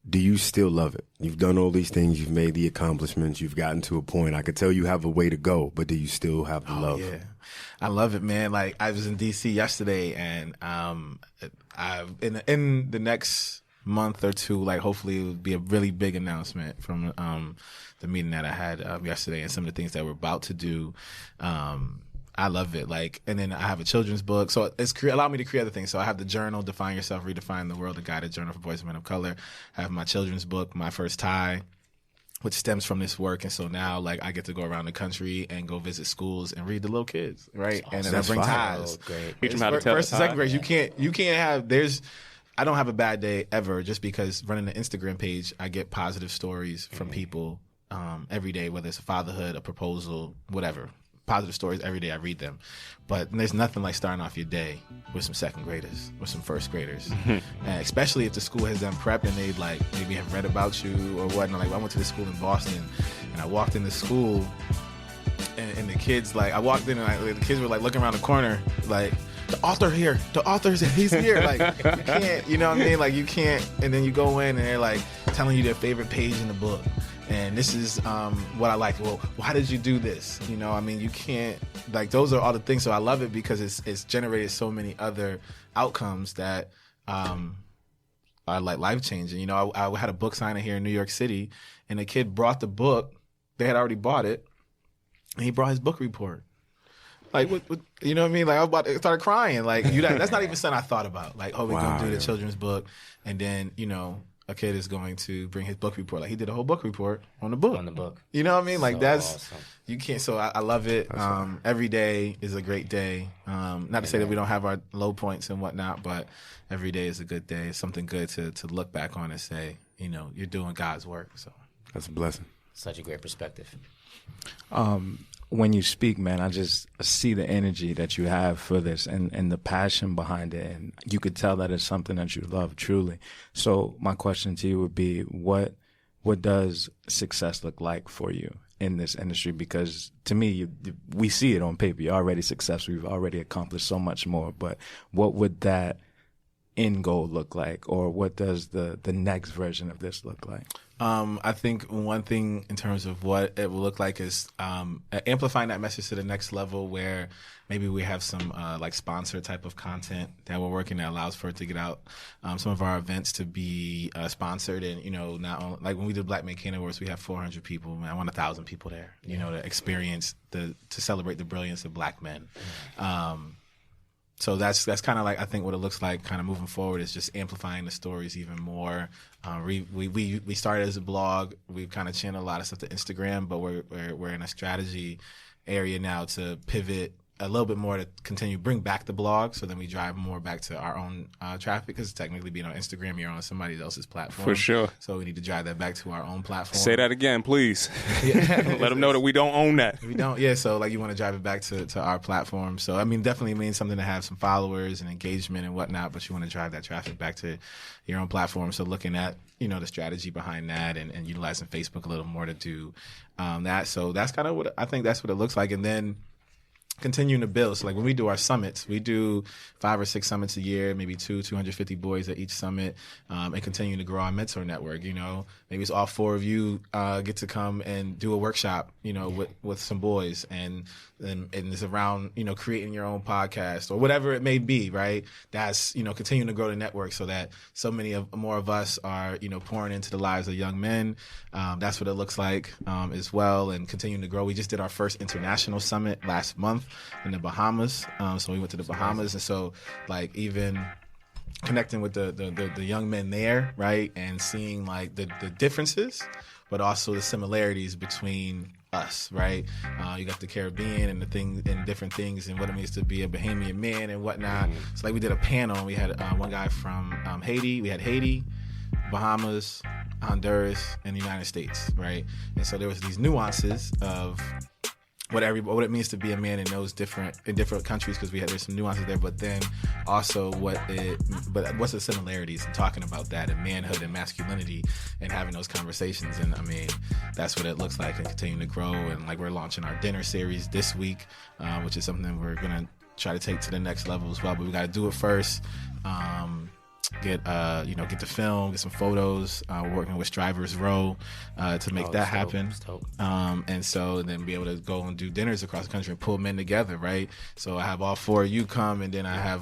Do you still love it? You've done all these things. You've made the accomplishments. You've gotten to a point. I could tell you have a way to go, but do you still have the love? Yeah. I love it, man. Like, I was in D.C. yesterday, and in the next month or two, like, hopefully it will be a really big announcement from the meeting that I had yesterday and some of the things that we're about to do. I love it. Like, and then I have a children's book. So it's allowed me to create other things. So I have the journal, Define Yourself, Redefine the World, a guided journal for boys and men of color. I have my children's book, My First Tie, which stems from this work. And so now, like, I get to go around the country and go visit schools and read to little kids, right? And then I bring ties. Great. Teach them how to tell First and second grade, you can't have, I don't have a bad day ever just because running an Instagram page, I get positive stories from people every day, whether it's a fatherhood, a proposal, whatever. Positive stories every day. I read them, but there's nothing like starting off your day with some second graders or some first graders, and especially if the school has done prep and they like maybe have read about you or whatnot. Like I went to the school in Boston, and I walked into school, and the kids like I walked in and the kids were like looking around the corner like. The author here. The author's he's here. Like you can't, you know what I mean? Like you can't. And then you go in and they're like telling you their favorite page in the book. And this is what I like. Well, why did you do this? You know, I mean, you can't. Like those are all the things. So I love it because it's generated so many other outcomes that are like life changing. You know, I had a book signing here in New York City, and the kid brought the book. They had already bought it, and he brought his book report. Like, what, you know what I mean? Like, I started crying. Like, that's not even something I thought about. Like, we're going to do the children's book. And then, you know, a kid is going to bring his book report. Like, he did a whole book report on the book. On the book. You know what I mean? Like, So that's, awesome. you can't, so I love it. Every day is a great day. Not to say that we don't have our low points and whatnot, but every day is a good day. It's something good to look back on and say, you know, you're doing God's work. So That's a blessing. Such a great perspective. When you speak, man, I just see the energy that you have for this and the passion behind it. And you could tell that it's something that you love truly. So my question to you would be, what does success look like for you in this industry? Because to me, we see it on paper. You're already successful. You've already accomplished so much more. But what would that end goal look like? Or what does the next version of this look like? I think one thing in terms of what it will look like is amplifying that message to the next level where maybe we have some like sponsor type of content that we're working that allows for it to get out. Some of our events to be sponsored and, you know, not only, like when we did Black Man Can't Awards, we have 400 people. Man, I want 1,000 people there, you know, to experience to celebrate the brilliance of Black men. So that's kind of like I think what it looks like kind of moving forward is just amplifying the stories even more. We started as a blog. We've kind of channeled a lot of stuff to Instagram, but we're in a strategy area now to pivot a little bit more to continue bring back the blog, so then we drive more back to our own traffic because technically being on Instagram, you're on somebody else's platform. For sure. So we need to drive that back to our own platform. Say that again, please. Let them know that we don't own that. We don't, yeah. So like you want to drive it back to our platform. So I mean, definitely means something to have some followers and engagement and whatnot, but you want to drive that traffic back to your own platform. So looking at, you know, the strategy behind that and utilizing Facebook a little more to do that. So that's kind of what I think that's what it looks like. And then continuing to build. So like when we do our summits, we do 5 or 6 summits a year, maybe 250 boys at each summit, and continuing to grow our mentor network. You know, maybe it's all 4 of you get to come and do a workshop, you know, with some boys and it's around, you know, creating your own podcast or whatever it may be, right? That's, you know, continuing to grow the network so that so many more of us are, you know, pouring into the lives of young men. That's what it looks like as well, and continuing to grow. We just did our first international summit last month in the Bahamas. So we went to the Bahamas, and so like even connecting with the young men there, right, and seeing like the differences, but also the similarities between us, right? You got the Caribbean and the thing and different things and what it means to be a Bahamian man and whatnot. So like we did a panel and we had one guy from Haiti. We had Haiti, Bahamas, Honduras, and the United States, right? And so there was these nuances of what it means to be a man in different countries, because there's some nuances there, but then also what's the similarities and talking about that and manhood and masculinity and having those conversations. And I mean, that's what it looks like, and continuing to grow. And like we're launching our dinner series this week, which is something we're gonna try to take to the next level as well. But we got to do it first. Get the film, get some photos. We're working with Strivers Row to make that happen. And so then be able to go and do dinners across the country and pull men together, right? So I have all 4 of you come, and then I have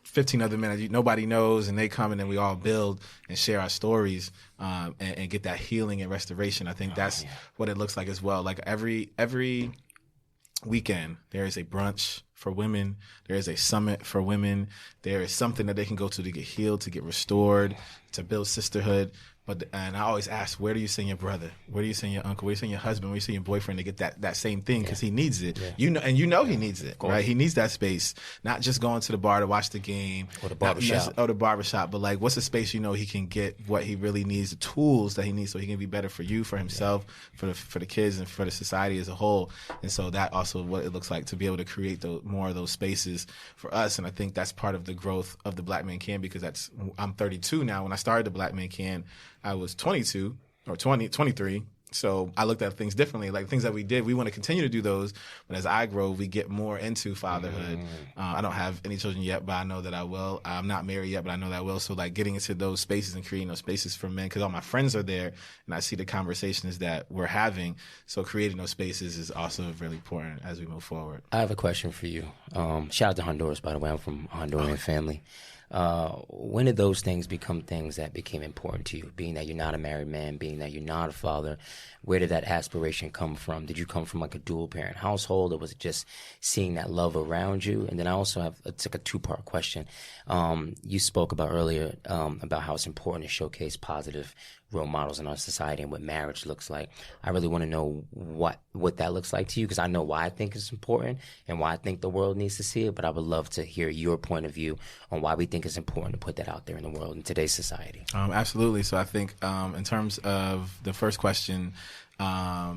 15 other men that nobody knows, and they come, and then we all build and share our stories and get that healing and restoration. I think that's what it looks like as well. Like every weekend. There is a brunch for women. There is a summit for women. There is something that they can go to get healed, to get restored, to build sisterhood. And I always ask, where do you send your brother? Where do you send your uncle? Where do you send your husband? Where do you send your boyfriend to get that same thing? Because he needs it. Yeah. You know he needs it, right? He needs that space. Not just going to the bar to watch the game. Or the barbershop. Or the barbershop. But like, what's the space he can get what he really needs, the tools that he needs so he can be better for you, for himself, for the kids, and for the society as a whole. And so that also what it looks like to be able to create more of those spaces for us. And I think that's part of the growth of the Black Man Can, because I'm 32 now. When I started the Black Man Can, I was 22 or 23. So I looked at things differently. Like things that we did, we want to continue to do those. But as I grow, we get more into fatherhood. I don't have any children yet, but I know that I will. I'm not married yet, but I know that I will. So like getting into those spaces and creating those spaces for men, because all my friends are there and I see the conversations that we're having. So creating those spaces is also really important as we move forward. I have a question for you. Shout out to Honduras, by the way. I'm from a Honduran family. When did those things become things that became important to you? Being that you're not a married man, being that you're not a father, where did that aspiration come from? Did you come from like a dual parent household, or was it just seeing that love around you? And then I also have, it's like a two-part question. You spoke about earlier about how it's important to showcase positive role models in our society and what marriage looks like. I really want to know what that looks like to you, because I know why I think it's important and why I think the world needs to see it, but I would love to hear your point of view on why we think it's important to put that out there in the world in today's society. Absolutely. So I think in terms of the first question, I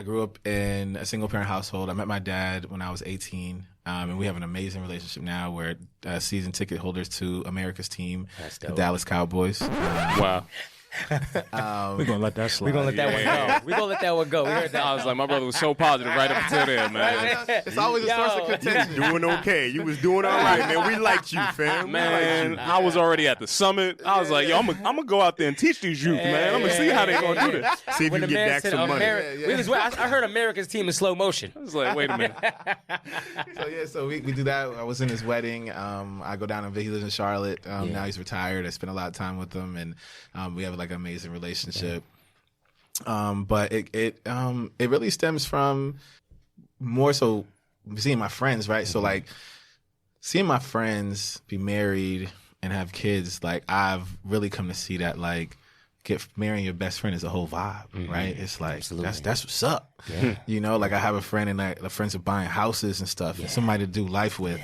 grew up in a single-parent household. I met my dad when I was 18, and we have an amazing relationship now. We're season ticket holders to America's team, the Dallas Cowboys. Wow. We're gonna let that slide. We're gonna let that one go. We're gonna let that one go. We heard that. I was like, my brother was so positive right up until there, man. It's always a source of contention. Doing okay. You was doing all right, man. We liked you, fam. Man, I was already at the summit. I was like, yo, I'm gonna go out there and teach these youth, man. I'm gonna see how they gonna do this. See if When you the can get man back said some money. I heard America's team in slow motion. I was like, wait a minute. So we do that. I was in his wedding. I go down and he lives in Charlotte. Now he's retired. I spend a lot of time with him, and we have like an amazing relationship. But it really stems from more so seeing my friends, right? So like seeing my friends be married and have kids, like I've really come to see that like marrying your best friend is a whole vibe, right? It's like that's what's up. You know, like I have a friend and the friends are buying houses and stuff, and somebody to do life with.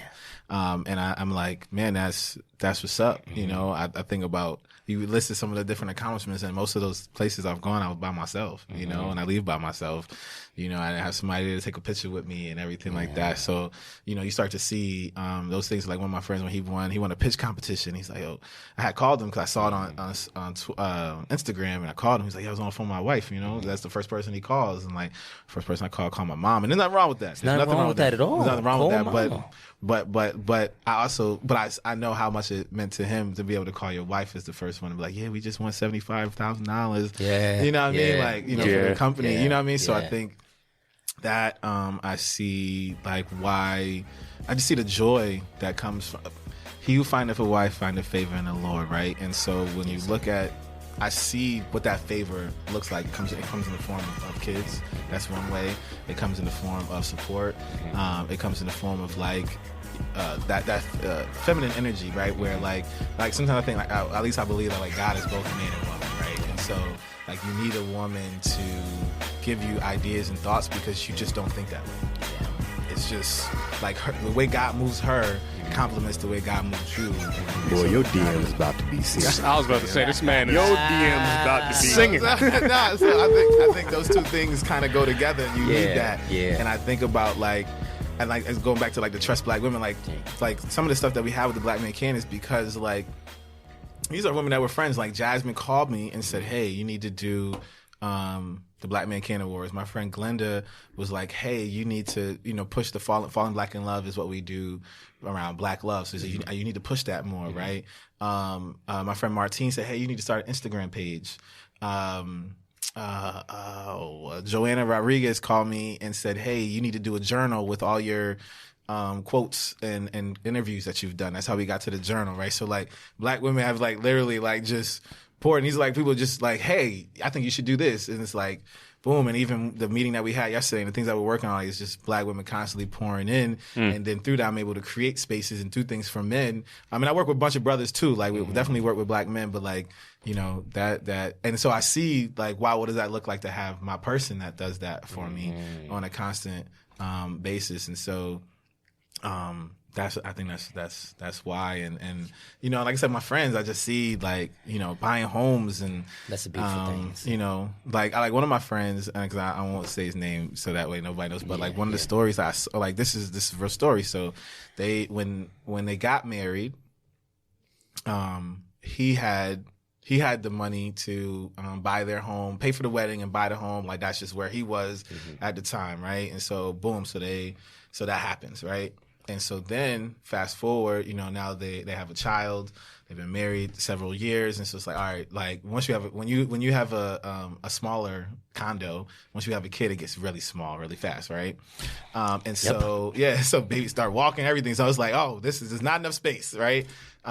And I'm like, man, that's what's up. You know, I think about, you listed some of the different accomplishments, and most of those places I've gone, I was by myself, you know, and I leave by myself. You know, I have somebody to take a picture with me and everything like that. So, you know, you start to see those things. Like one of my friends, when he won a pitch competition. He's like, "Oh," I had called him because I saw it on Instagram, and I called him. He's like, "Yeah, I was on the phone with my wife." You know, that's the first person he calls, and like first person I called my mom, and there's nothing wrong with that. There's nothing wrong with that at all. There's nothing wrong with that, Mama. But I know how much it meant to him to be able to call your wife as the first one and be like, yeah, we just won $75,000. Yeah, you know what I mean? yeah, Like, you know, for the company, you know what I mean? So I think that I see like why I just see the joy that comes from he who findeth a wife findeth favor in the Lord, right? And so when you look at, I see what that favor looks like. It comes in the form of kids. That's one way. It comes in the form of support. It comes in the form of like that feminine energy, right? Where like sometimes I think, like, at least I believe that like God is both man and woman, right? And so like you need a woman to give you ideas and thoughts because you just don't think that way. It's just like the way God moves her complements the way God moves you. Boy, your DM is about to be singing. I was about to say, this man is Your DM is about to be singing. So I think those two things kind of go together. You need that. Yeah. And I think about like, and like it's going back to like the Trust Black Women, like some of the stuff that we have with the Black Man Can is because like these are women that were friends. Like Jasmine called me and said, "Hey, you need to do the Black Man Can Awards." My friend Glenda was like, "Hey, you need to, push the Falling Black in Love is what we do around Black love. So you need to push that more, right?" My friend Martine said, "Hey, you need to start an Instagram page." Joanna Rodriguez called me and said, "Hey, you need to do a journal with all your quotes and interviews that you've done." That's how we got to the journal, right? So like Black women have like literally like just poured, and these like people just like, "Hey, I think you should do this," and it's like boom. And even the meeting that we had yesterday and the things that we're working on is just Black women constantly pouring in. And then through that, I'm able to create spaces and do things for men. I mean, I work with a bunch of brothers too. Like, we definitely work with Black men, but like, you know, that, and so I see like, wow, what does that look like to have my person that does that for me on a constant basis? And so, I think that's why. And, you know, like I said, my friends, I just see like, you know, buying homes and That's a beautiful thing. you know, like I like one of my friends, because I won't say his name so that way nobody knows, but like one of the stories I saw, like this is a real story. So they, when they got married, he had the money to buy their home, pay for the wedding and buy the home. Like that's just where he was at the time, right? And so boom, so that happens, right? And so then fast forward, you know, now they have a child, they've been married several years. And so it's like, all right, like once you have, when you have a smaller condo, once you have a kid, it gets really small, really fast. Right. And so, so babies start walking, everything. So I was like, oh, there's not enough space. Right.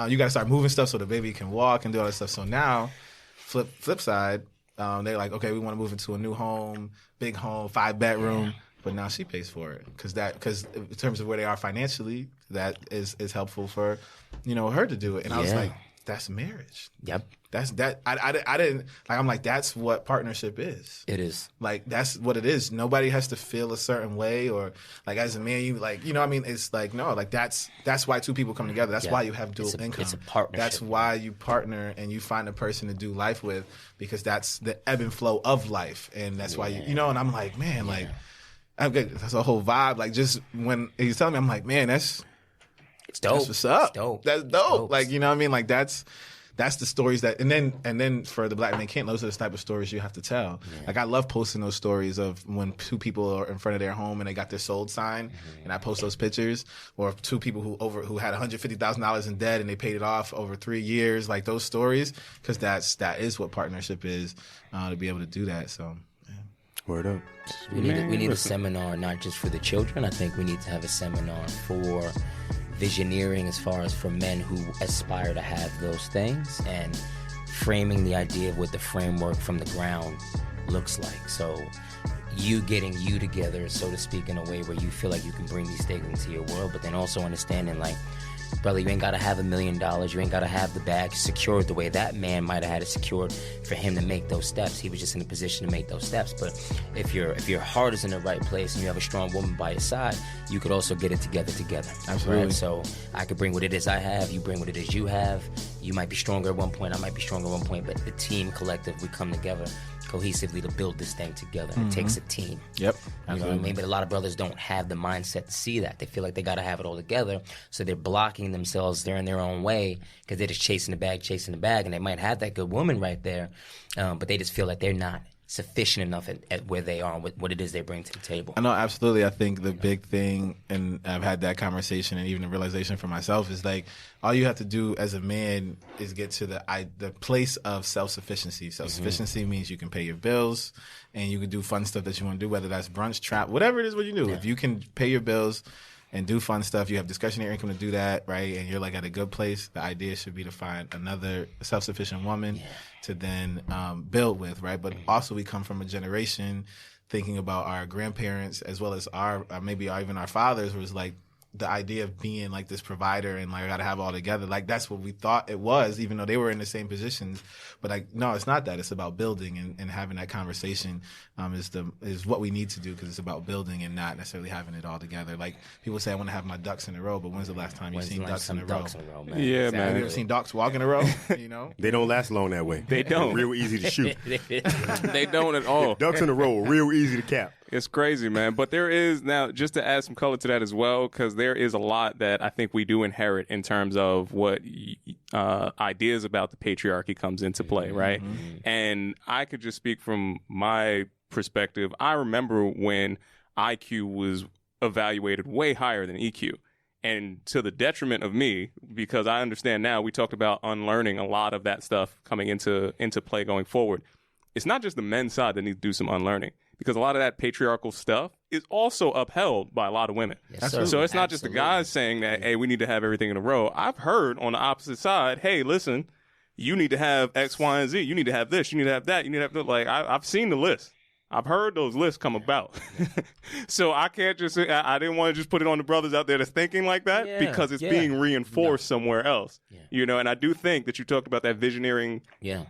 You got to start moving stuff so the baby can walk and do all that stuff. So now flip side, they're like, okay, we want to move into a new home, big home, 5-bedroom. But now she pays for it because in terms of where they are financially, that is helpful for, you know, her to do it. And I was like, that's marriage. Yep. That's that. I didn't like. I'm like, that's what partnership is. It is. Like that's what it is. Nobody has to feel a certain way or like as a man, you like, you know what I mean? It's like, no, like that's why two people come together. That's why you have dual income. It's a partnership. That's why you partner and you find a person to do life with, because that's the ebb and flow of life. And that's why you know, and I'm like, man, like, that's a whole vibe. Like just when he's telling me, I'm like, man, it's dope. That's what's up. It's dope. That's dope. Like, you know what I mean? Like that's the stories that, and then for the Black Men Can't, those are the type of stories you have to tell. Yeah. Like I love posting those stories of when two people are in front of their home and they got their sold sign, and I post those pictures, or two people who had $150,000 in debt and they paid it off over 3 years. Like those stories, because that is what partnership is, to be able to do that. So. Word up. We need a seminar, not just for the children. I think we need to have a seminar for visioneering as far as for men who aspire to have those things and framing the idea of what the framework from the ground looks like. So you getting you together, so to speak, in a way where you feel like you can bring these things into your world, but then also understanding like, brother, you ain't got to have $1 million. You ain't got to have the bag secured the way that man might have had it secured for him to make those steps. He was just in a position to make those steps. But if your heart is in the right place and you have a strong woman by your side, you could also get it together. Absolutely. Right? So I could bring what it is I have. You bring what it is you have. You might be stronger at one point. I might be stronger at one point. But the team collective, we come together cohesively to build this thing together. It takes a team. Yep. Maybe a lot of brothers don't have the mindset to see that. They feel like they got to have it all together, so they're blocking themselves. They're in their own way because they're just chasing the bag, and they might have that good woman right there, but they just feel like they're not sufficient enough at where they are and what it is they bring to the table. I know, absolutely. I think the big thing, and I've had that conversation and even the realization for myself, is like all you have to do as a man is get to the place of self-sufficiency. Self-sufficiency means you can pay your bills and you can do fun stuff that you want to do, whether that's brunch, trap, whatever it is what you do. Yeah. If you can pay your bills and do fun stuff, you have discretionary income to do that, right? And you're like at a good place. The idea should be to find another self-sufficient woman to then build with, right? But also we come from a generation thinking about our grandparents as well as our maybe even our fathers, was like the idea of being like this provider and like I gotta have it all together. Like that's what we thought it was, even though they were in the same positions. But like, no, it's not that. It's about building and having that conversation is what we need to do, because it's about building and not necessarily having it all together. Like people say, I want to have my ducks in a row, but when's the last time you've seen ducks in a row? Man? Yeah, man. Have you ever seen ducks walk in a row? You know, they don't last long that way. They don't. Real easy to shoot. They don't at all. Ducks in a row, real easy to cap. It's crazy, man. But there is, now, just to add some color to that as well, because there is a lot that I think we do inherit in terms of what ideas about the patriarchy comes into play, right? Mm-hmm. And I could just speak from my perspective. I remember when IQ was evaluated way higher than EQ. And to the detriment of me, because I understand now, we talked about unlearning a lot of that stuff coming into play going forward. It's not just the men's side that needs to do some unlearning, because a lot of that patriarchal stuff is also upheld by a lot of women. Yes, so it's not just the guys saying that, hey, we need to have everything in a row. I've heard on the opposite side, hey, listen, you need to have X, Y, and Z. You need to have this. You need to have that. You need to have that. Like, I've seen the list. I've heard those lists come about. So I can't just say, I didn't want to just put it on the brothers out there that's thinking like that Yeah, because it's yeah. being reinforced somewhere else. Yeah. You know, and I do think that you talked about that visioneering Yeah.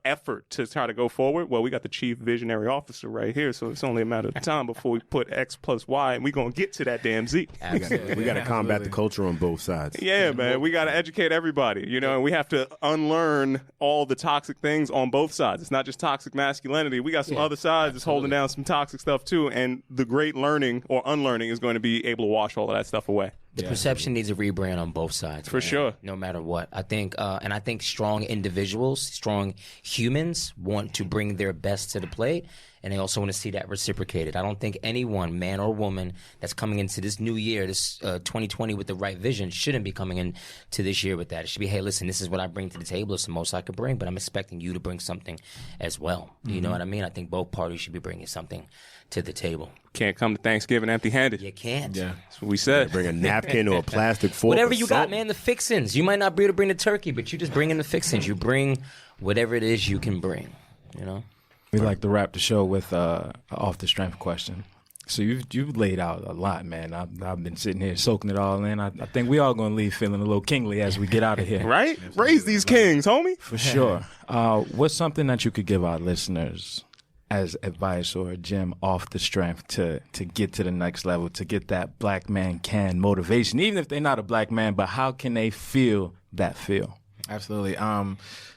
effort to try to go forward. Well, we got the chief visionary officer right here, so it's only a matter of time before we put X plus Y, and we're going to get to that damn Z. We got to combat the culture on both sides. Yeah, man, we got to educate everybody, you know, and we have to unlearn all the toxic things on both sides. It's not just toxic masculinity. We got some other sides that's holding down some toxic stuff too, and the great learning or unlearning is going to be able to wash all of that stuff away. The perception needs a rebrand on both sides. For sure. No matter what. I think, and I think strong individuals, strong humans want to bring their best to the plate, and they also want to see that reciprocated. I don't think anyone, man or woman, that's coming into this new year, this 2020 with the right vision, shouldn't be coming into this year with that. It should be, hey, listen, this is what I bring to the table. It's the most I could bring, but I'm expecting you to bring something as well. You know what I mean? I think both parties should be bringing something to the table. Can't come to Thanksgiving empty-handed. You can't. Yeah. That's what we said. Bring a napkin or a plastic fork. Whatever or you got, something. man, the fixins. You might not be able to bring the turkey, but you just bring in the fixins. You bring whatever it is you can bring, you know? We like to wrap the show with a off the strength question. So you've laid out a lot, man. I've been sitting here soaking it all in. I think we all gonna leave feeling a little kingly as we get out of here. Right? Raise these kings, homie. For sure. What's something that you could give our listeners as advice or a gem off the strength to get to the next level, to get that black man can motivation, even if they're not a black man, but how can they feel that feel? Absolutely. I'm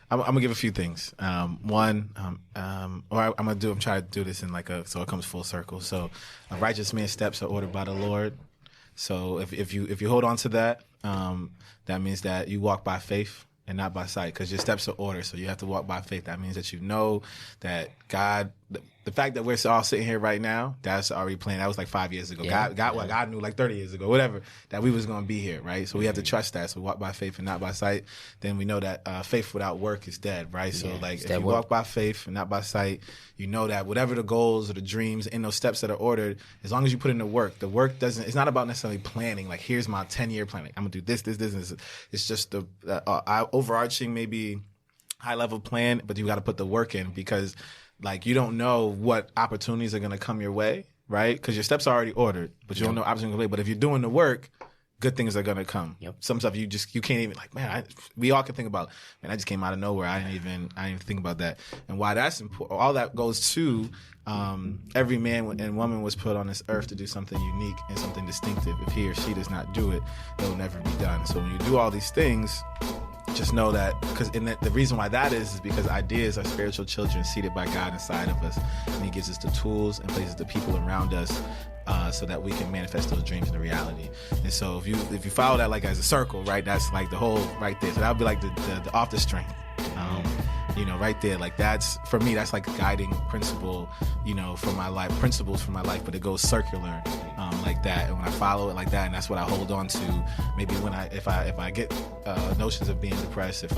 gonna give a few things. One, I'm trying to do this in so it comes full circle. So, a righteous man's steps are ordered by the Lord. So if you hold on to that, that means that you walk by faith and not by sight, because your steps are ordered. So you have to walk by faith. That means that you know that God. The fact that we're all sitting here right now, that's already planned. That was like 5 years ago. Yeah. God knew like 30 years ago, whatever, that we was going to be here, right? So we have to trust that. So walk by faith and not by sight. Then we know that faith without work is dead, right? So if you walk by faith and not by sight, you know that whatever the goals or the dreams in those steps that are ordered, as long as you put in the work it's not about necessarily planning. Like, here's my 10-year plan. I'm going to do this. It's just the overarching, maybe high-level plan, but you got to put the work in, because like, you don't know what opportunities are going to come your way, right? Because your steps are already ordered, but you don't know opportunities way. But if you're doing the work, good things are going to come. Yep. Some stuff you can't even, like, man, we all can think about, man, I just came out of nowhere. I didn't even think about that. And why that's important, all that goes to every man and woman was put on this earth to do something unique and something distinctive. If he or she does not do it, it will never be done. So when you do all these things, just know that, the reason why that is because ideas are spiritual children seated by God inside of us, and He gives us the tools and places the people around us so that we can manifest those dreams into reality. And so if you follow that like as a circle, right, that's like the whole right there. So that would be like the off the strength. Right there, like that's, for me, that's like a guiding principle, for my life, principles for my life, but it goes circular like that. And when I follow it like that, and that's what I hold on to, maybe if I get notions of being depressed, if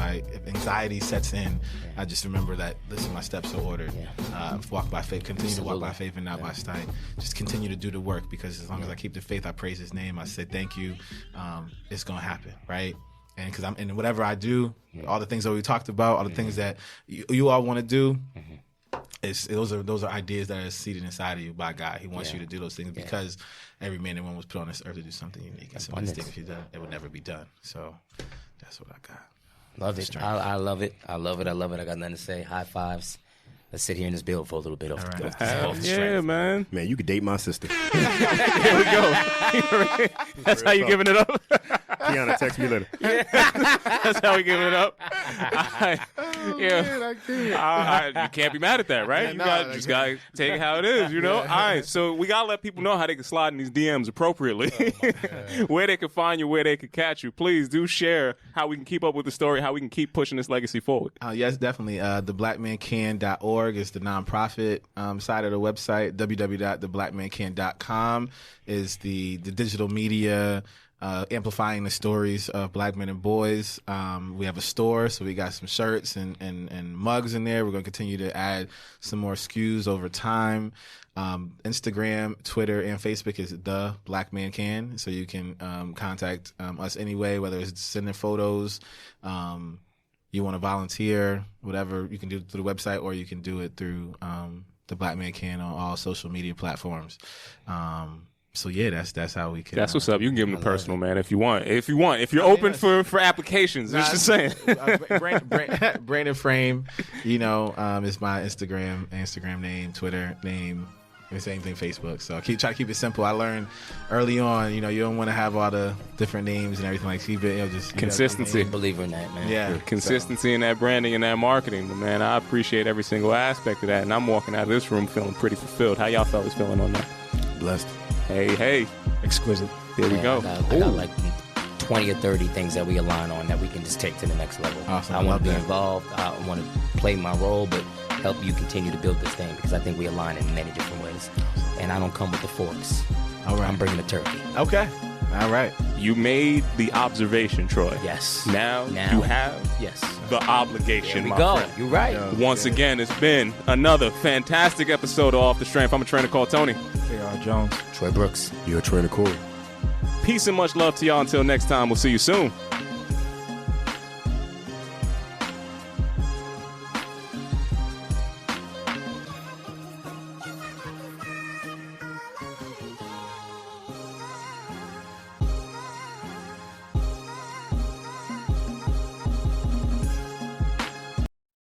anxiety sets in, I just remember that, listen, my steps are ordered. Walk by faith, continue to walk by faith and not by sight. Just continue to do the work, because as long as I keep the faith, I praise His name, I say thank you, it's gonna happen, right? And because and whatever I do, all the things that we talked about, all the things that you all want to do, those are ideas that are seated inside of you by God. He wants you to do those things because every man and woman was put on this earth to do something unique. And some of these things, if you done, it would never be done. So that's what I got. Love it. I love it. I love it. I love it. I got nothing to say. High fives. Let's sit here in this build for a little bit. Off the strength. Man. Man, you could date my sister. Here we go. That's how you giving it up? Kiana, text me later. That's how we giving it up. You can't be mad at that, right? You just got to take it how it is, All right, so we got to let people know how they can slide in these DMs appropriately, where they can find you, where they can catch you. Please do share how we can keep up with the story, how we can keep pushing this legacy forward. Yes, definitely. TheBlackManCan.org is the nonprofit side of the website. www.theblackmancan.com is the digital media amplifying the stories of black men and boys. We have a store, so we got some shirts and mugs in there. We're going to continue to add some more SKUs over time. Instagram, Twitter, and Facebook is The Black Man Can, so you can contact us anyway, whether it's sending photos, you want to volunteer, whatever, you can do it through the website, or you can do it through The Black Man Can on all social media platforms. So yeah, that's how we can. That's what's up. You can give them the personal, man, if you want. If you're open for applications, just saying. Brandon Frame, is my Instagram name, Twitter name, and same thing, Facebook. So try to keep it simple. I learned early on, you don't want to have all the different names and everything. Like keep it, just consistency. Believer in that, man. Yeah, consistency in that branding and that marketing, but man, I appreciate every single aspect of that, and I'm walking out of this room feeling pretty fulfilled. How y'all fellas feeling on that? Blessed. Hey. Exquisite. There we go. I got like 20 or 30 things that we align on that we can just take to the next level. Awesome. I want to be involved. I want to play my role, but help you continue to build this thing because I think we align in many different ways. And I don't come with the forks. All right. I'm bringing the turkey. Okay. All right. You made the observation, Troy. Yes. Now you have the obligation, There we my go. friend. You're right. Once again, it's been another fantastic episode of Off the Strength. I'm a trainer called Tony. J.R. Jones. Troy Brooks. You're a trainer, Corey. Peace and much love to y'all. Until next time, we'll see you soon.